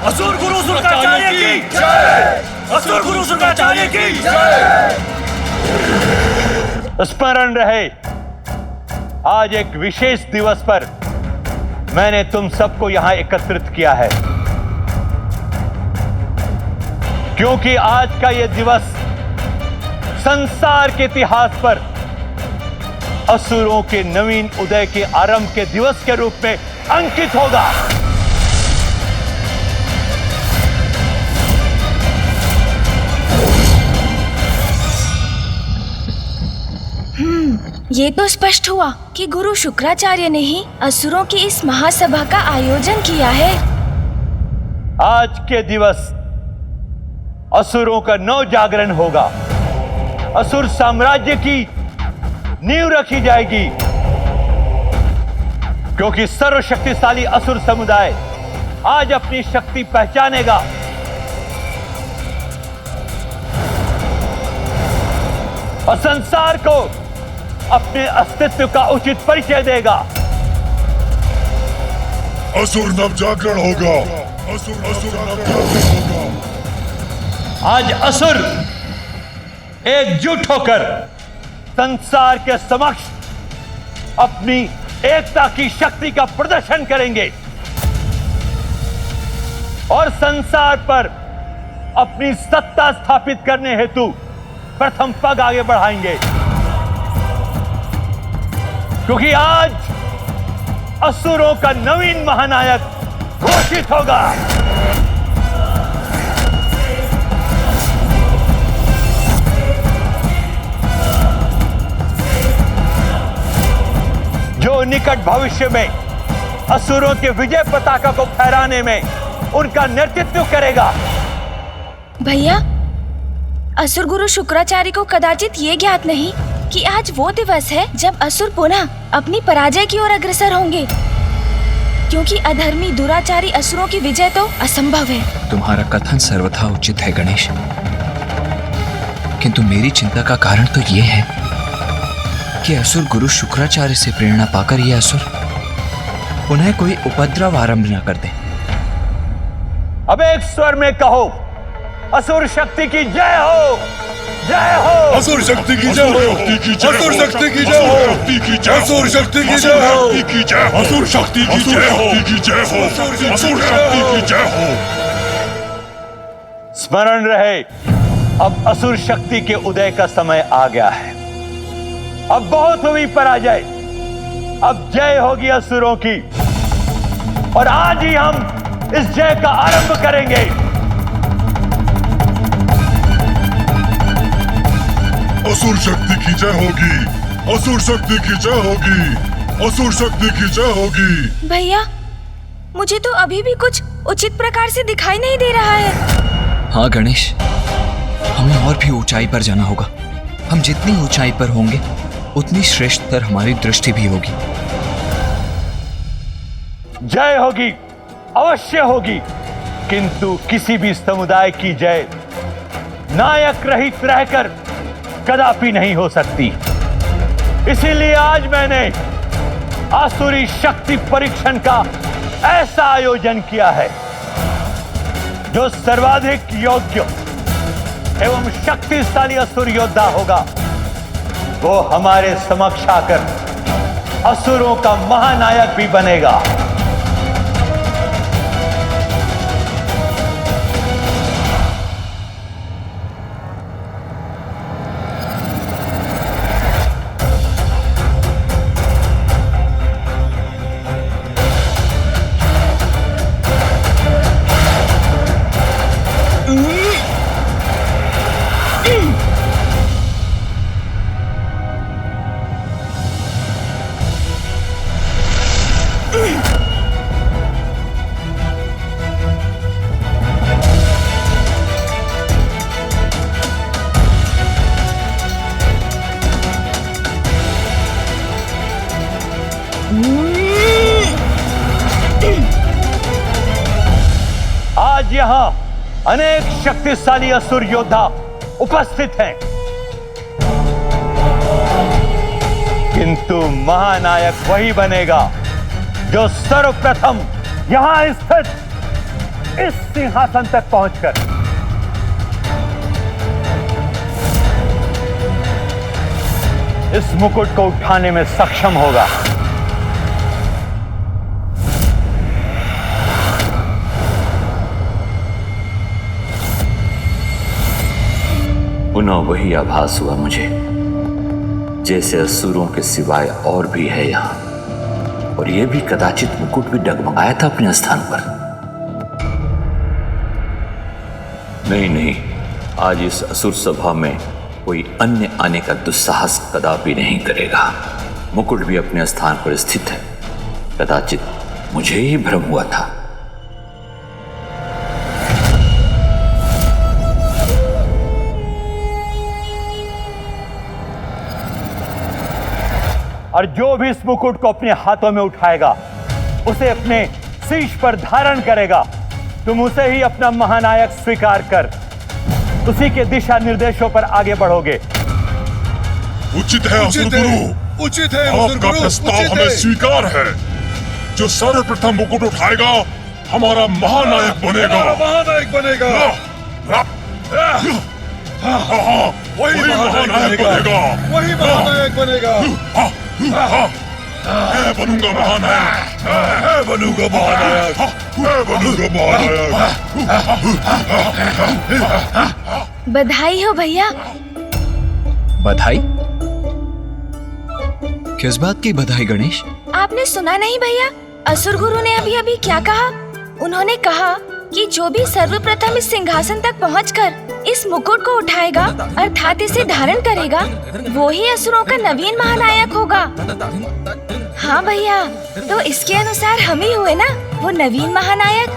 Speaker 12: असुर गुरु शुक्राचार्य की जय, असुर गुरु शुक्राचार्य की जय। स्मरण रहे, आज एक विशेष दिवस पर मैंने तुम सबको यहां एकत्रित किया है, क्योंकि आज का यह दिवस संसार के इतिहास पर असुरों के नवीन उदय के आरंभ के दिवस के रूप में अंकित होगा।
Speaker 1: ये तो स्पष्ट हुआ कि गुरु शुक्राचार्य ने ही असुरों की इस महासभा का आयोजन किया है।
Speaker 12: आज के दिवस असुरों का नव जागरण होगा, असुर साम्राज्य की नींव रखी जाएगी, क्योंकि सर्वशक्तिशाली असुर समुदाय आज अपनी शक्ति पहचानेगा। और संसार को अपने अस्तित्व का उचित परिचय देगा।
Speaker 14: असुर नव जागरण होगा, असुर नव जागरण होगा।
Speaker 12: आज असुर एकजुट होकर संसार के समक्ष अपनी एकता की शक्ति का प्रदर्शन करेंगे और संसार पर अपनी सत्ता स्थापित करने हेतु प्रथम पग आगे बढ़ाएंगे, क्योंकि आज असुरों का नवीन महानायक घोषित होगा। जो निकट भविष्य में असुरों के विजय पताका को फहराने में उनका नेतृत्व करेगा।
Speaker 1: भैया, असुर गुरु शुक्राचार्य को कदाचित ये ज्ञात नहीं कि आज वो दिवस है जब असुर पुनः अपनी पराजय की ओर अग्रसर होंगे, क्योंकि अधर्मी दुराचारी असुरों की विजय तो असंभव है।
Speaker 6: तुम्हारा कथन सर्वथा उचित है गणेश, किंतु मेरी चिंता का कारण तो ये है कि असुर गुरु शुक्राचार्य से प्रेरणा पाकर ये असुर उन्हें कोई उपद्रव आरंभ न कर दे।
Speaker 12: अब एक स्वर में कहो, असुर शक्ति की जय हो, जय हो।
Speaker 14: असुर शक्ति की जय हो, असुर शक्ति की जय हो, असुर शक्ति की जय हो, असुर शक्ति की जय हो, असुर शक्ति की जय हो।
Speaker 12: स्मरण रहे, अब असुर शक्ति के उदय का समय आ गया है। अब बहुत हुई पराजय, अब जय होगी असुरों की, और आज ही हम इस जय का आरंभ करेंगे।
Speaker 14: असुर शक्ति की जय होगी, असुर शक्ति की जय होगी, असुर शक्ति की जय होगी।
Speaker 1: भैया, मुझे तो अभी भी कुछ उचित प्रकार से दिखाई नहीं दे रहा है।
Speaker 6: हाँ गणेश, हमें और भी ऊंचाई पर जाना होगा। हम जितनी ऊंचाई पर होंगे उतनी श्रेष्ठतर हमारी दृष्टि भी होगी।
Speaker 12: जय होगी, अवश्य होगी, किंतु किसी भी समुदाय की जय नायक रहित रहकर कदापि नहीं हो सकती। इसीलिए आज मैंने आसुरी शक्ति परीक्षण का ऐसा आयोजन किया है जो सर्वाधिक योग्य एवं शक्तिशाली असुर योद्धा होगा वो हमारे समक्ष आकर असुरों का महानायक भी बनेगा। आज यहां अनेक शक्तिशाली असुर योद्धा उपस्थित हैं, किंतु महानायक वही बनेगा जो सर्वप्रथम यहां स्थित इस सिंहासन तक पहुंचकर इस मुकुट को उठाने में सक्षम होगा।
Speaker 13: पुनः वही आभास हुआ मुझे जैसे असुरों के सिवाय और भी है यहाँ, और यह भी कदाचित मुकुट भी डगमगाया था अपने स्थान पर। नहीं, आज इस असुर सभा में कोई अन्य आने का दुस्साहस कदापि नहीं करेगा। मुकुट भी अपने स्थान पर स्थित है, कदाचित मुझे ही भ्रम हुआ था।
Speaker 12: और जो भी इस मुकुट को अपने हाथों में उठाएगा, उसे अपने शीश पर धारण करेगा, तुम उसे ही अपना महानायक स्वीकार कर उसी के दिशा निर्देशों पर आगे बढ़ोगे।
Speaker 14: उचित है असुर गुरु, उचित है। आपका प्रस्ताव हमें स्वीकार है। जो सर्वप्रथम मुकुट उठाएगा हमारा महानायक बनेगा, महानायक बनेगा। वही महानायक बनेगा, वही महानायक बनेगा। मैं बनूंगा महानायक, मैं बनूंगा महानायक, मैं बनूंगा महानायक।
Speaker 1: बधाई हो भैया।
Speaker 6: बधाई? किस बात की बधाई गणेश?
Speaker 1: आपने सुना नहीं भैया, असुर गुरु ने अभी अभी क्या कहा? उन्होंने कहा कि जो भी सर्वप्रथम इस सिंहासन तक पहुंचकर इस मुकुट को उठाएगा अर्थात इसे धारण करेगा, वो ही असुरों का नवीन महानायक होगा। हाँ भैया, तो इसके अनुसार हम ही हुए ना वो नवीन महानायक।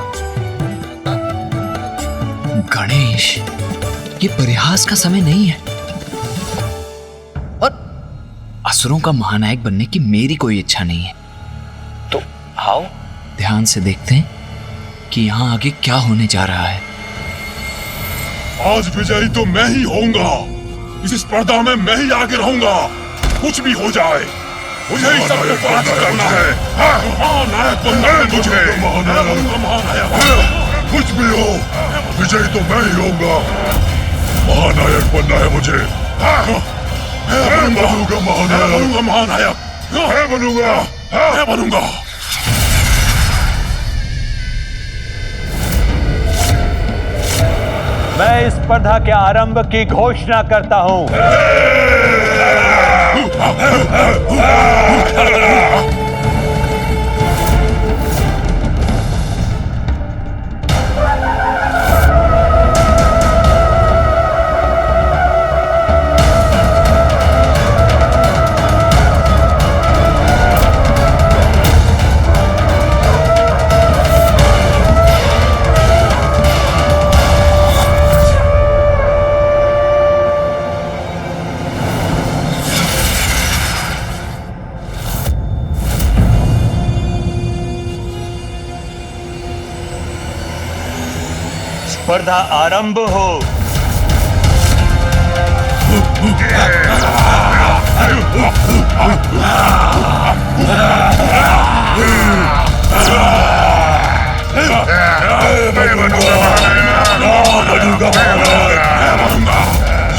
Speaker 6: गणेश, ये परिहास का समय नहीं है और असुरों का महानायक बनने की मेरी कोई इच्छा नहीं है। तो आओ ध्यान से देखते हैं कि यहाँ आगे क्या होने जा रहा है।
Speaker 14: आज विजयी तो मैं ही होऊंगा। इस स्पर्धा में मैं ही आगे रहूंगा, कुछ भी हो जाए। मुझे ही सबको पराजित करना है। महानायक बनना है मुझे। महानायक कुछ भी हो, विजयी तो मैं ही होऊंगा। महानायक बनना है मुझे। मैं बनूंगा महानायक। मैं बनूंगा।
Speaker 12: मैं इस स्पर्धा के आरंभ की घोषणा करता हूं। स्पर्धा आरंभ हो।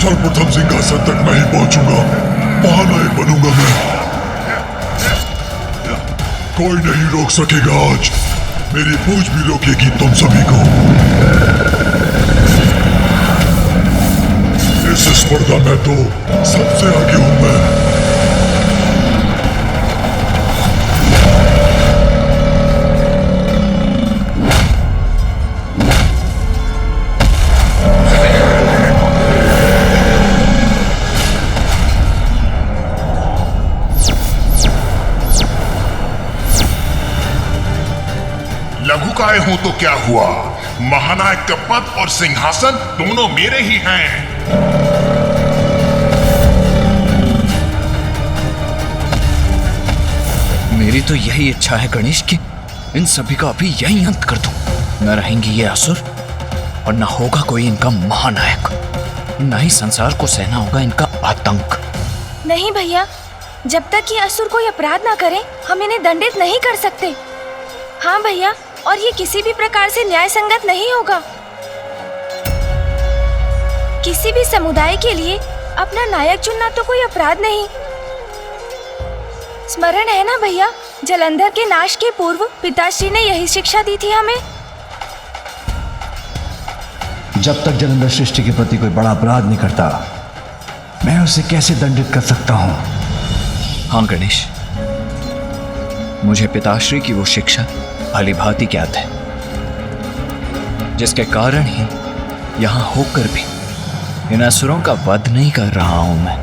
Speaker 14: सर्वप्रथम सिंहासन तक मैं ही पहुंचूंगा। महानायक बनूंगा मैं। कोई नहीं रोक सकेगा आज। मेरी पूछ भी रोकेगी तुम सभी को। इस स्पर्धा में तो सबसे आगे हूं मैं।
Speaker 15: लघुकाय हूं तो क्या हुआ, महानायक का पद और सिंहासन दोनों मेरे ही हैं।
Speaker 6: मेरी तो यही इच्छा है गणेश कि इन सभी का अभी यही अंत कर दूं। न रहेंगे ये असुर और न होगा कोई इनका महानायक, न ही संसार को सहना होगा इनका आतंक।
Speaker 1: नहीं भैया, जब तक ये असुर कोई अपराध ना करे हम इन्हें दंडित नहीं कर सकते। हाँ भैया, और ये किसी भी प्रकार से न्याय संगत नहीं होगा। किसी भी समुदाय के लिए अपना नायक चुनना तो कोई अपराध नहीं। स्मरण है ना भैया, जलंधर के नाश के पूर्व पिताश्री ने यही शिक्षा दी थी हमें।
Speaker 16: जब तक जलंधर सृष्टि के प्रति कोई बड़ा अपराध नहीं करता, मैं उसे कैसे दंडित कर सकता हूँ?
Speaker 6: हाँ गणेश, मुझे पिताश्री की वो शिक्षा भली भांति ज्ञात है, जिसके कारण ही यहाँ होकर भी इन असुरों का वध नहीं कर रहा हूं मैं।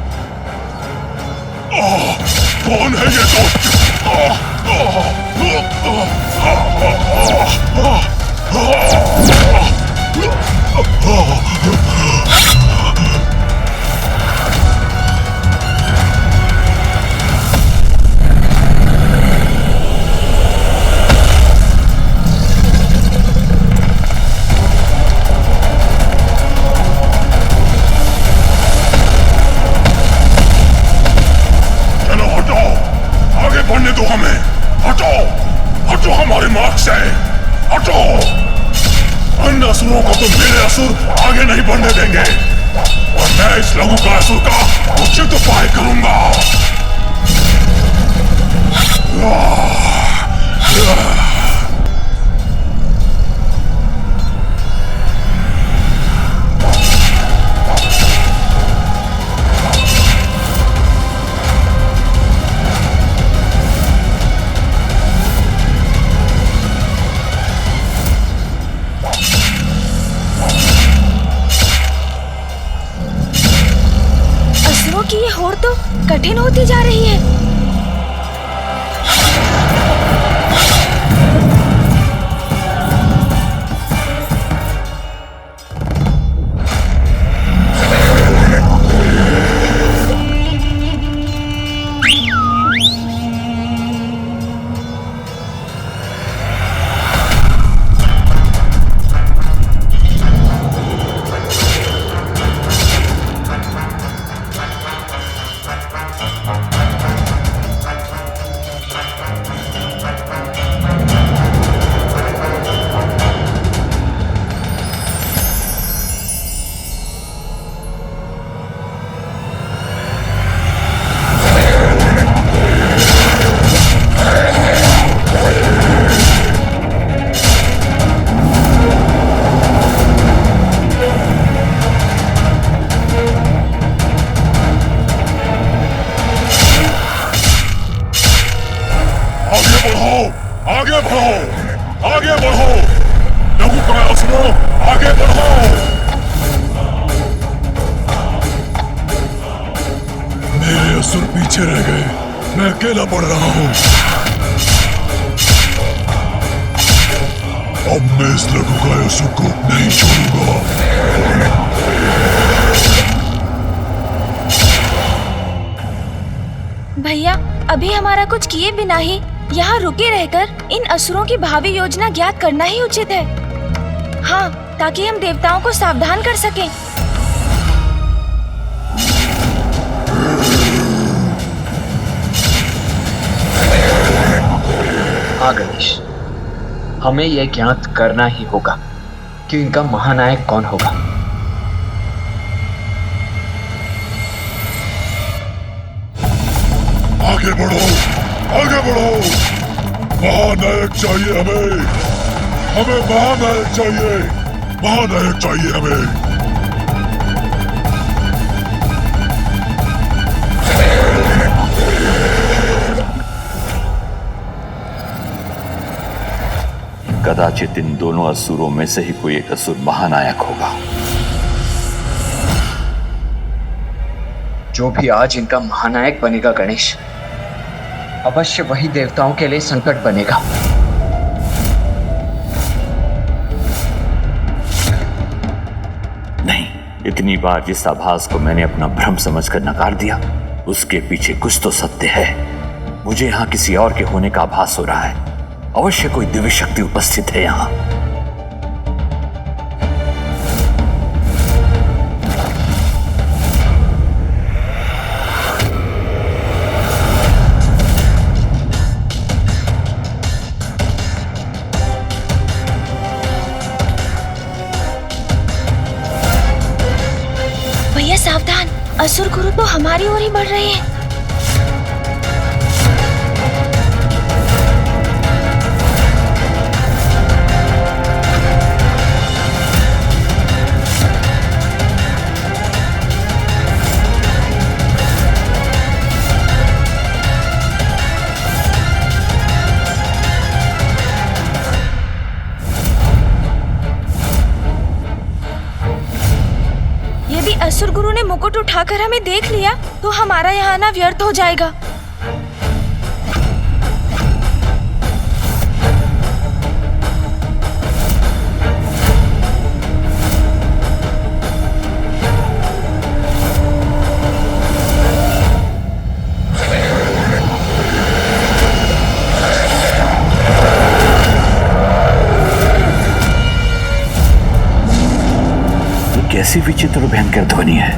Speaker 14: कौन है ये बढ़ने दो हमें। हटो, हटो हमारे मार्ग से, हटो। अन्य असुरों को तो मेरे असुर आगे नहीं बढ़ने देंगे और मैं इस लघुकासुर का उचित उपाय करूंगा।
Speaker 1: कठिन होती जा रही है।
Speaker 14: आगे बढ़ो, आगे बढ़ो, लघुकाय असुरों, आगे बढ़ो। मेरे असुर पीछे रह गए, मैं अकेला पड़ रहा हूँ। अब मैं इस लघुकाय असुर को नहीं छोड़ूंगा।
Speaker 1: भैया, अभी हमारा कुछ किए बिना ही यहाँ रुके रहकर इन असुरों की भावी योजना ज्ञात करना ही उचित है। हाँ, ताकि हम देवताओं को सावधान कर सकें।
Speaker 6: हाँ गणेश, हमें यह ज्ञात करना ही होगा कि इनका महानायक कौन होगा।
Speaker 14: आगे बढ़ो, आगे बढ़ो। महानायक चाहिए हमें, हमें महानायक चाहिए, महानायक चाहिए हमें।
Speaker 13: कदाचित इन दोनों असुरों में से ही कोई एक असुर महानायक होगा।
Speaker 6: जो भी आज इनका महानायक बनेगा गणेश, अवश्य वही देवताओं के लिए संकट बनेगा।
Speaker 13: नहीं, इतनी बार जिस आभास को मैंने अपना भ्रम समझकर नकार दिया, उसके पीछे कुछ तो सत्य है। मुझे यहाँ किसी और के होने का आभास हो रहा है। अवश्य कोई दिव्य शक्ति उपस्थित है यहाँ।
Speaker 1: भैया सावधान, असुर गुरु तो हमारी ओर ही बढ़ रहे हैं। यदि असुर गुरु ने मुकुट उठाकर हमें देख लिया तो हमारा यहाँ आना व्यर्थ हो जाएगा।
Speaker 13: कैसी विचित्र और भयंकर ध्वनि है।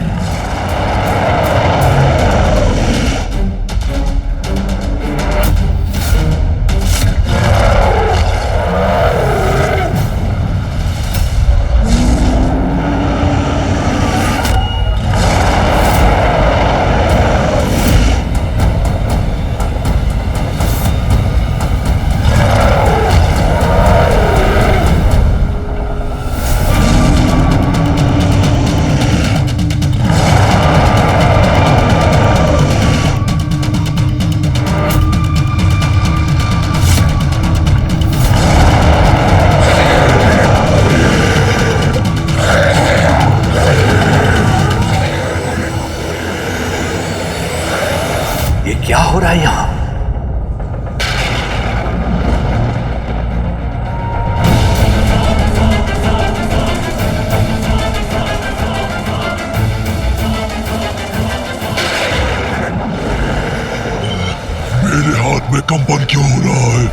Speaker 14: कंपन क्यों हो रहा है?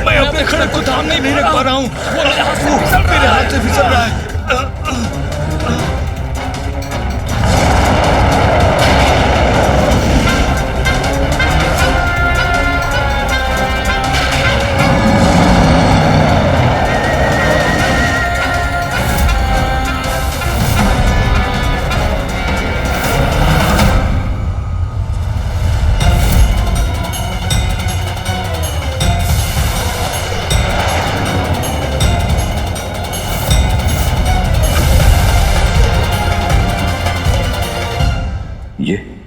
Speaker 3: मैं अपने खड़क को थाम नहीं रख पा रहा हूँ। मेरे हाथ से फिसल रहा है।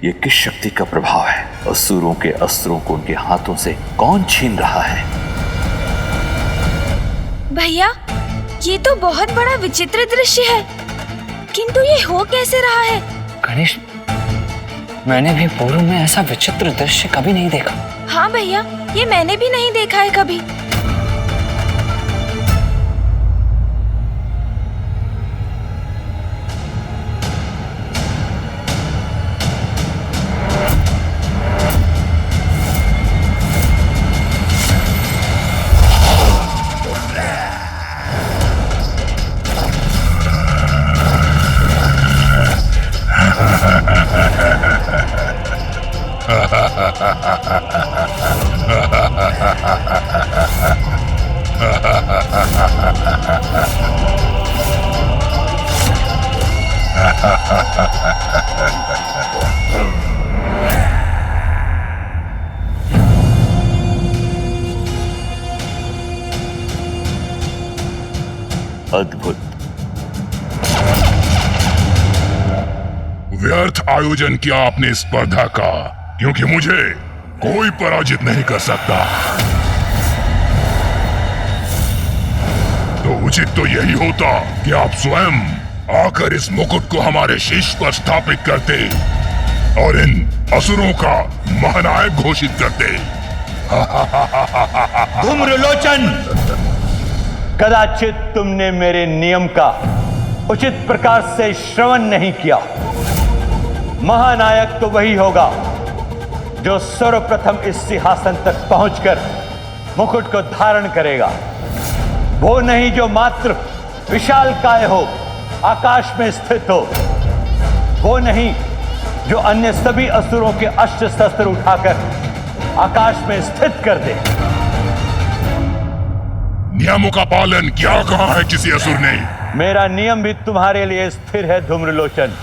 Speaker 13: ये किस शक्ति का प्रभाव है? असुरों के अस्त्रों को उनके हाथों से कौन छीन रहा है?
Speaker 1: भैया, ये तो बहुत बड़ा विचित्र दृश्य है, किंतु ये हो कैसे रहा है?
Speaker 5: गणेश, मैंने भी पूर्व में ऐसा विचित्र दृश्य कभी नहीं देखा।
Speaker 1: हाँ भैया, ये मैंने भी नहीं देखा है कभी।
Speaker 13: अद्भुत।
Speaker 14: व्यर्थ आयोजन किया आपने स्पर्धा का, क्योंकि मुझे कोई पराजित नहीं कर सकता। तो उचित तो यही होता कि आप स्वयं आकर इस मुकुट को हमारे शीश पर स्थापित करते और इन असुरों का महानायक घोषित करते।
Speaker 12: धूम्रलोचन, कदाचित तुमने मेरे नियम का उचित प्रकार से श्रवण नहीं किया। महानायक तो वही होगा जो सर्वप्रथम इस सिंहासन तक पहुंचकर मुकुट को धारण करेगा, वो नहीं जो मात्र विशालकाय हो, आकाश में स्थित हो, वो नहीं जो अन्य सभी असुरों के अस्त्र शस्त्र उठाकर आकाश में स्थित कर दे।
Speaker 14: नियमों का पालन क्या कहा है किसी असुर ने?
Speaker 12: मेरा नियम भी तुम्हारे लिए स्थिर है धूम्रलोचन।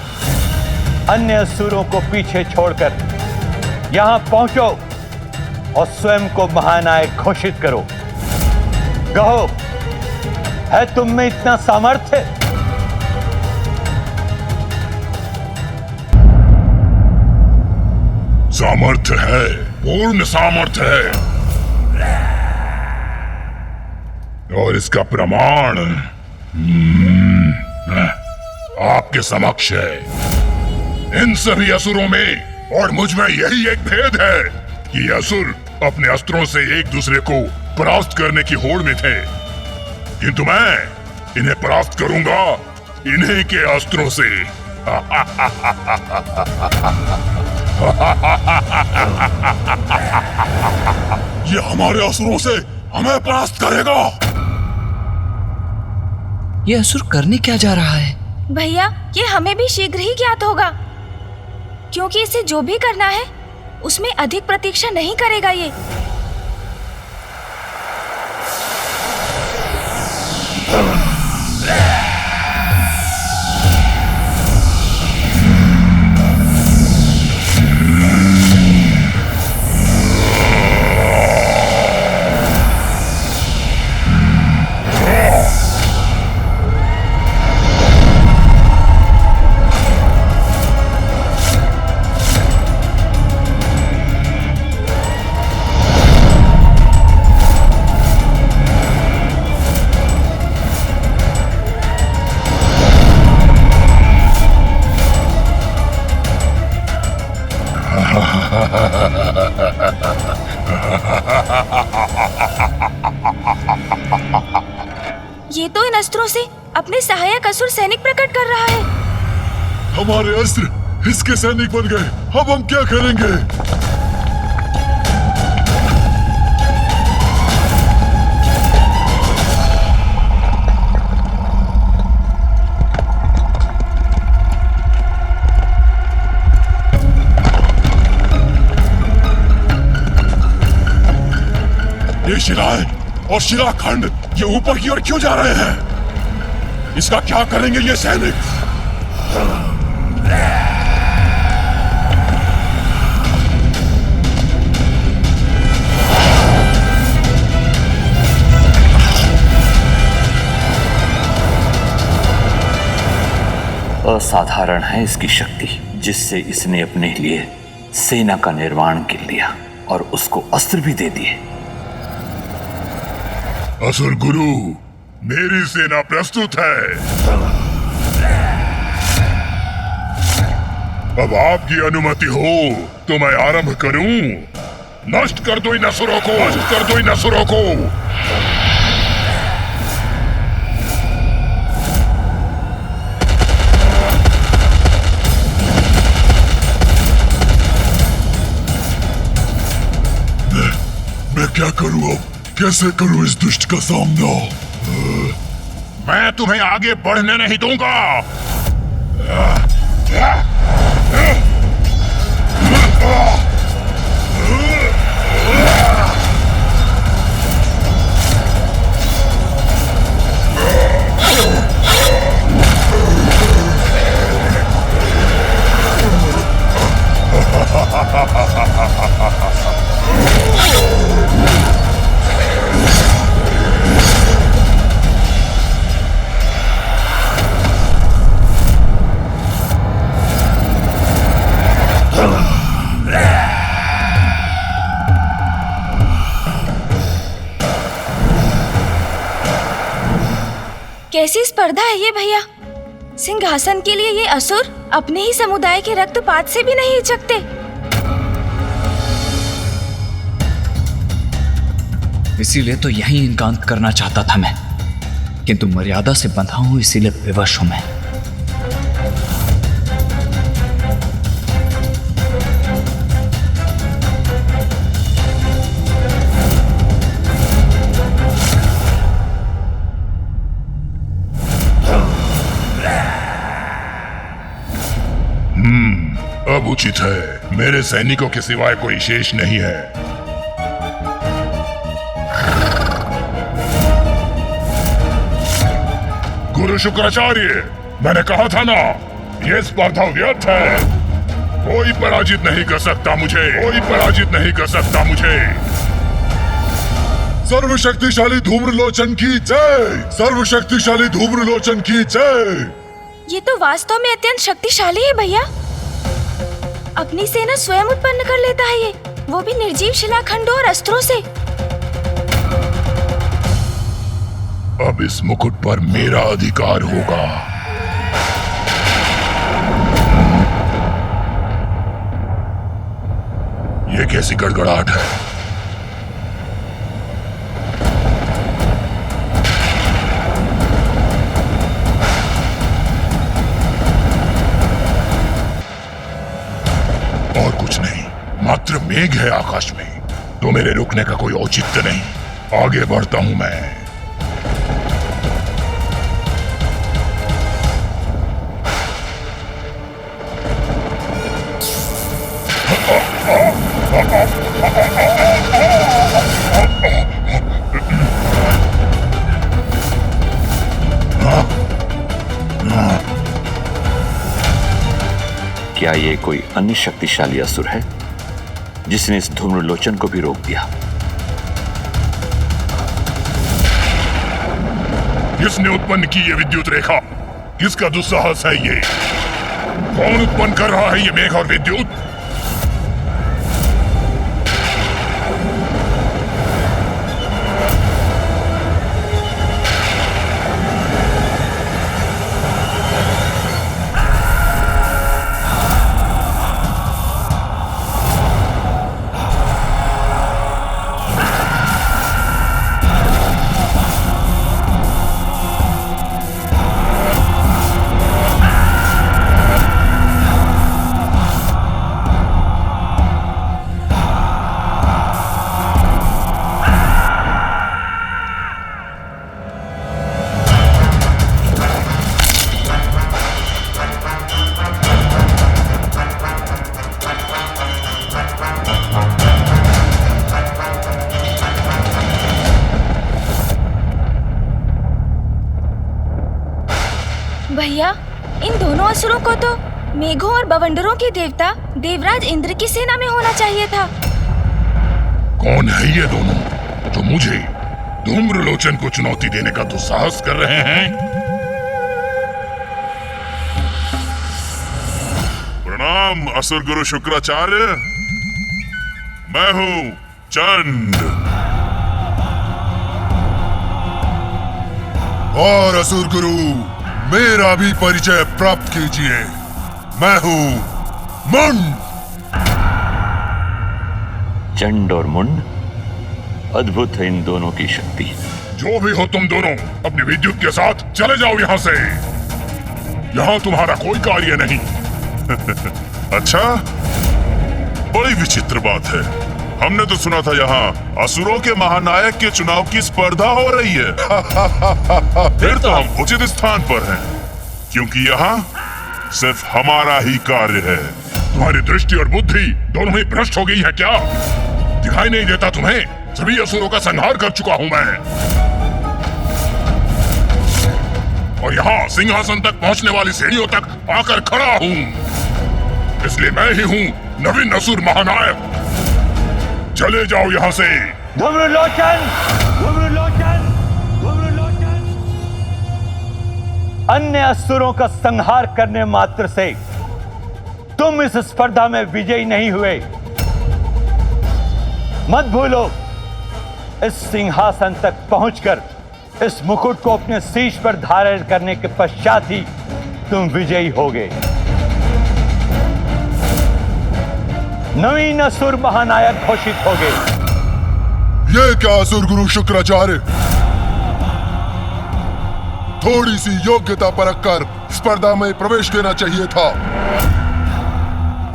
Speaker 12: अन्य असुरों को पीछे छोड़कर यहां पहुंचो और स्वयं को महानायक घोषित करो। कहो, है तुम में इतना सामर्थ्य?
Speaker 14: सामर्थ्य है, पूर्ण सामर्थ्य है, और इसका प्रमाण आपके समक्ष है। इन सभी असुरों में और मुझ में यही एक भेद है कि असुर अपने अस्त्रों से एक दूसरे को परास्त करने की होड़ में थे, किंतु मैं इन्हें परास्त करूंगा इन्हीं के अस्त्रों से। ये हमारे असुरों से हमें परास्त करेगा।
Speaker 6: ये असुर करने क्या जा रहा है?
Speaker 1: भैया, ये हमें भी शीघ्र ही ज्ञात होगा, क्योंकि इसे जो भी करना है उसमें अधिक प्रतीक्षा नहीं करेगा ये। ये तो इन अस्त्रों से अपने सहायक असुर सैनिक प्रकट कर रहा है।
Speaker 14: हमारे अस्त्र इसके सैनिक बन गए। अब हम क्या करेंगे? ये शिलाएं और शिलाखंड ये ऊपर की ओर क्यों जा रहे हैं? इसका क्या करेंगे ये सैनिक?
Speaker 13: असाधारण है इसकी शक्ति, जिससे इसने अपने लिए सेना का निर्माण कर लिया और उसको अस्त्र भी दे दिए।
Speaker 14: असुर गुरु, मेरी सेना प्रस्तुत है। अब आपकी अनुमति हो तो मैं आरंभ करूं। नष्ट कर दो इन असुरों को, नष्ट कर दो इन असुरों को। मैं क्या करूं अब? कैसे करूं इस दुष्ट का सामना?
Speaker 15: मैं तुम्हें आगे बढ़ने नहीं दूंगा।
Speaker 1: कैसी स्पर्धा है ये भैया? सिंहासन के लिए ये असुर अपने ही समुदाय के रक्तपात से भी नहीं हिचकते।
Speaker 6: इसीलिए तो यही इनका अंत करना चाहता था मैं, किंतु मर्यादा से बंधा हूं इसीलिए विवश हूं मैं।
Speaker 14: अब उचित है। मेरे सैनिकों के सिवाय कोई शेष नहीं है। गुरु शुक्राचार्य, मैंने कहा था ना, यह स्पर्धा व्यर्थ है। कोई पराजित नहीं कर सकता मुझे, कोई पराजित नहीं कर सकता मुझे। सर्वशक्तिशाली धूम्रलोचन की जय, सर्वशक्तिशाली धूम्रलोचन की जय।
Speaker 1: ये तो वास्तव में अत्यंत शक्तिशाली है भैया। अपनी सेना स्वयं उत्पन्न कर लेता है ये, वो भी निर्जीव शिलाखंडों और अस्त्रों से।
Speaker 14: अब इस मुकुट पर मेरा अधिकार होगा। ये कैसी गड़गड़ाहट है? और कुछ नहीं, मात्र मेघ है आकाश में, तो मेरे रुकने का कोई औचित्य नहीं। आगे बढ़ता हूं मैं।
Speaker 13: क्या ये कोई अन्य शक्तिशाली असुर है जिसने इस धूम्रलोचन को भी रोक दिया?
Speaker 14: किसने उत्पन्न की ये विद्युत रेखा? किसका दुस्साहस है ये? कौन उत्पन्न कर रहा है ये मेघ और विद्युत?
Speaker 1: भैया, इन दोनों असुरों को तो मेघों और बवंडरों के देवता देवराज इंद्र की सेना में होना चाहिए था।
Speaker 15: कौन है ये दोनों जो मुझे धूम्रलोचन को चुनौती देने का दुस्साहस कर रहे हैं? प्रणाम असुर गुरु शुक्राचार्य, मैं हूं चंड। और असुर गुरु, मेरा भी परिचय प्राप्त कीजिए। मैं हूं मुंड।
Speaker 13: चंड और मुंड, अद्भुत है इन दोनों की शक्ति।
Speaker 15: जो भी हो तुम दोनों, अपनी विद्युत के साथ चले जाओ यहाँ से। यहाँ तुम्हारा कोई कार्य नहीं। अच्छा, बड़ी विचित्र बात है। हमने तो सुना था यहाँ असुरों के महानायक के चुनाव की स्पर्धा हो रही है। फिर तो हम उचित स्थान पर हैं, क्योंकि यहाँ सिर्फ हमारा ही कार्य है। तुम्हारी दृष्टि और बुद्धि दोनों ही भ्रष्ट हो गई है क्या? दिखाई नहीं देता तुम्हें? सभी असुरों का संहार कर चुका हूं मैं, और यहाँ सिंहासन तक पहुंचने वाली सीढ़ियों तक आकर खड़ा हूं। इसलिए मैं ही हूं नवीन असुर महानायक। चले जाओ यहाँ से।
Speaker 12: धूम्रलोचन, धूम्रलोचन, धूम्रलोचन। अन्य असुरों का संहार करने मात्र से तुम इस स्पर्धा में विजयी नहीं हुए। मत भूलो, इस सिंहासन तक पहुंचकर इस मुकुट को अपने शीश पर धारण करने के पश्चात ही तुम विजयी होगे। नवीन असुर महानायक घोषित होगे।
Speaker 15: ये क्या असुर गुरु शुक्राचार्य, थोड़ी सी योग्यता परखकर स्पर्धा में प्रवेश देना चाहिए था।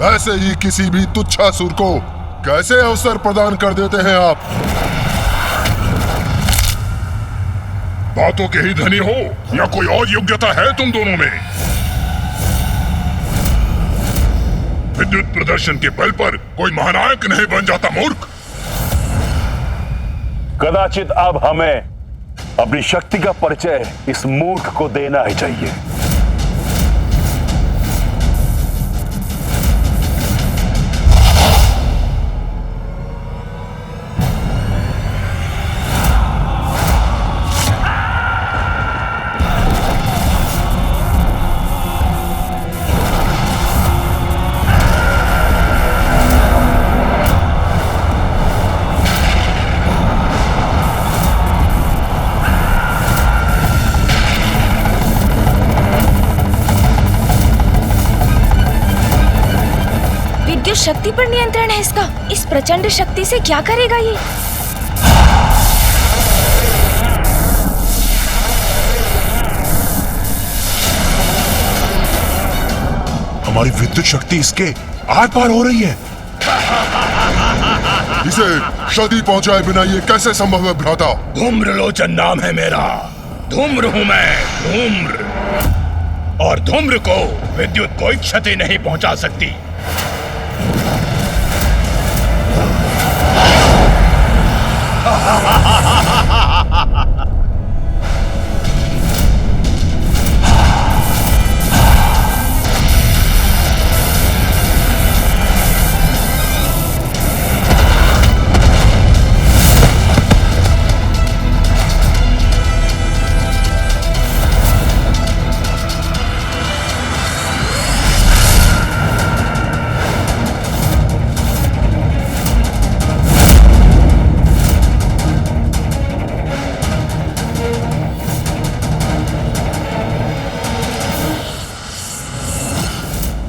Speaker 15: ऐसे ही किसी भी तुच्छासुर को कैसे अवसर प्रदान कर देते हैं आप? बातों के ही धनी हो या कोई और योग्यता है तुम दोनों में? विद्युत प्रदर्शन के बल पर कोई महानायक नहीं बन जाता मूर्ख।
Speaker 12: कदाचित अब हमें अपनी शक्ति का परिचय इस मूर्ख को देना ही चाहिए।
Speaker 1: शक्ति पर नियंत्रण है इसका। इस प्रचंड शक्ति से क्या करेगा ये?
Speaker 15: हमारी विद्युत शक्ति इसके आर पार हो रही है। इसे क्षति पहुंचाए बिना ये कैसे संभव है भ्राता?
Speaker 7: धूम्रलोचन नाम है मेरा। धूम्र हूं मैं, धूम्र। और धूम्र को विद्युत कोई क्षति नहीं पहुंचा सकती।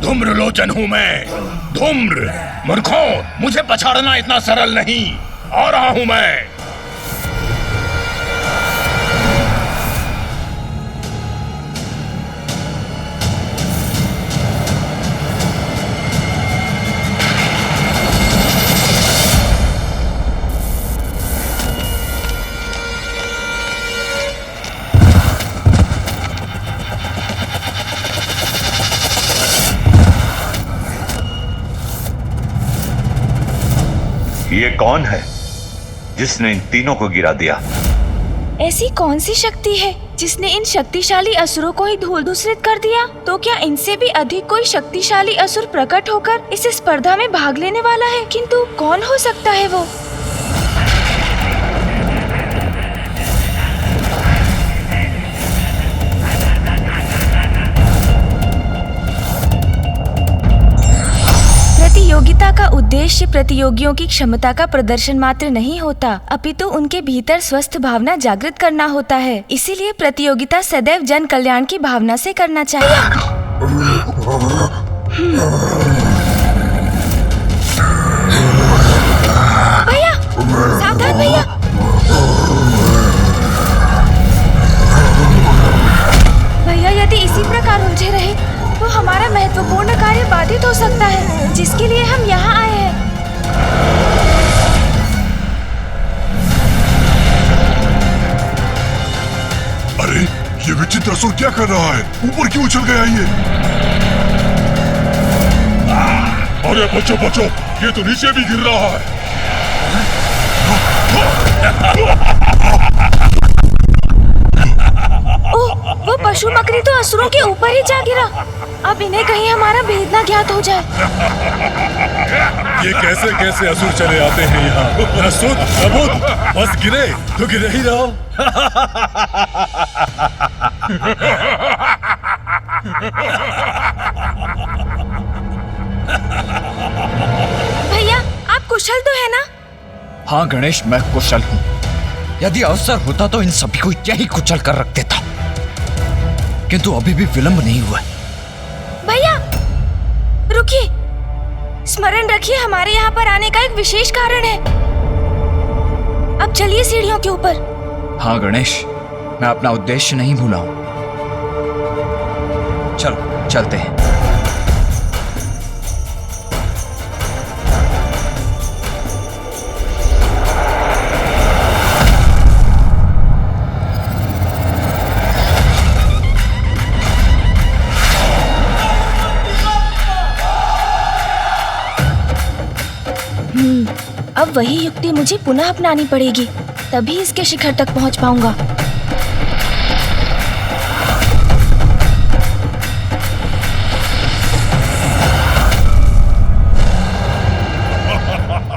Speaker 7: धूम्रलोचन हूं मैं, धूम्र। मूर्खों, मुझे पछाड़ना इतना सरल नहीं। आ रहा हूं मैं।
Speaker 13: ये कौन है जिसने इन तीनों को गिरा दिया?
Speaker 1: ऐसी कौन सी शक्ति है जिसने इन शक्तिशाली असुरों को ही धूल धूसरित कर दिया, तो क्या इनसे भी अधिक कोई शक्तिशाली असुर प्रकट होकर इस स्पर्धा में भाग लेने वाला है? किंतु कौन हो सकता है वो? प्रतियोगिता का उद्देश्य प्रतियोगियों की क्षमता का प्रदर्शन मात्र नहीं होता, अपितु उनके भीतर स्वस्थ भावना जागृत करना होता है। इसीलिए प्रतियोगिता सदैव जन कल्याण की भावना से करना चाहिए। भैया, सावधान भैया। भैया, यदि इसी प्रकार उलझे रहे तो हमारा महत्वपूर्ण कार्य बाधित हो सकता है, जिसके लिए हम यहाँ आए हैं।
Speaker 14: अरे ये विचित्र असुर क्या कर रहा है? ऊपर क्यों उछल गया ये? अरे बचो बचो, ये तो नीचे भी गिर रहा है।
Speaker 1: ओह, वो पशु बकरी तो असुरों के ऊपर ही जा गिरा। अब इन्हें कहीं हमारा भेद न ज्ञात हो जाए।
Speaker 17: ये कैसे कैसे असुर चले आते हैं यहाँ? न सुध न बुध, बस गिरे तो गिरे ही रहो।
Speaker 1: भैया, आप कुशल तो है ना?
Speaker 6: हाँ गणेश, मैं कुशल हूँ। यदि अवसर होता तो इन सभी को यही कुचल कर रख देता, किंतु अभी भी विलंब नहीं हुआ।
Speaker 1: भैया रुकिए, स्मरण रखिए हमारे यहाँ पर आने का एक विशेष कारण है। अब चलिए सीढ़ियों के ऊपर।
Speaker 6: हाँ गणेश, मैं अपना उद्देश्य नहीं भूला हूँ। चलो चलते हैं।
Speaker 1: अब वही युक्ति मुझे पुनः अपनानी पड़ेगी, तभी इसके शिखर तक पहुंच पाऊंगा।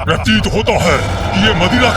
Speaker 14: प्रतीत होता है कि ये मदिरा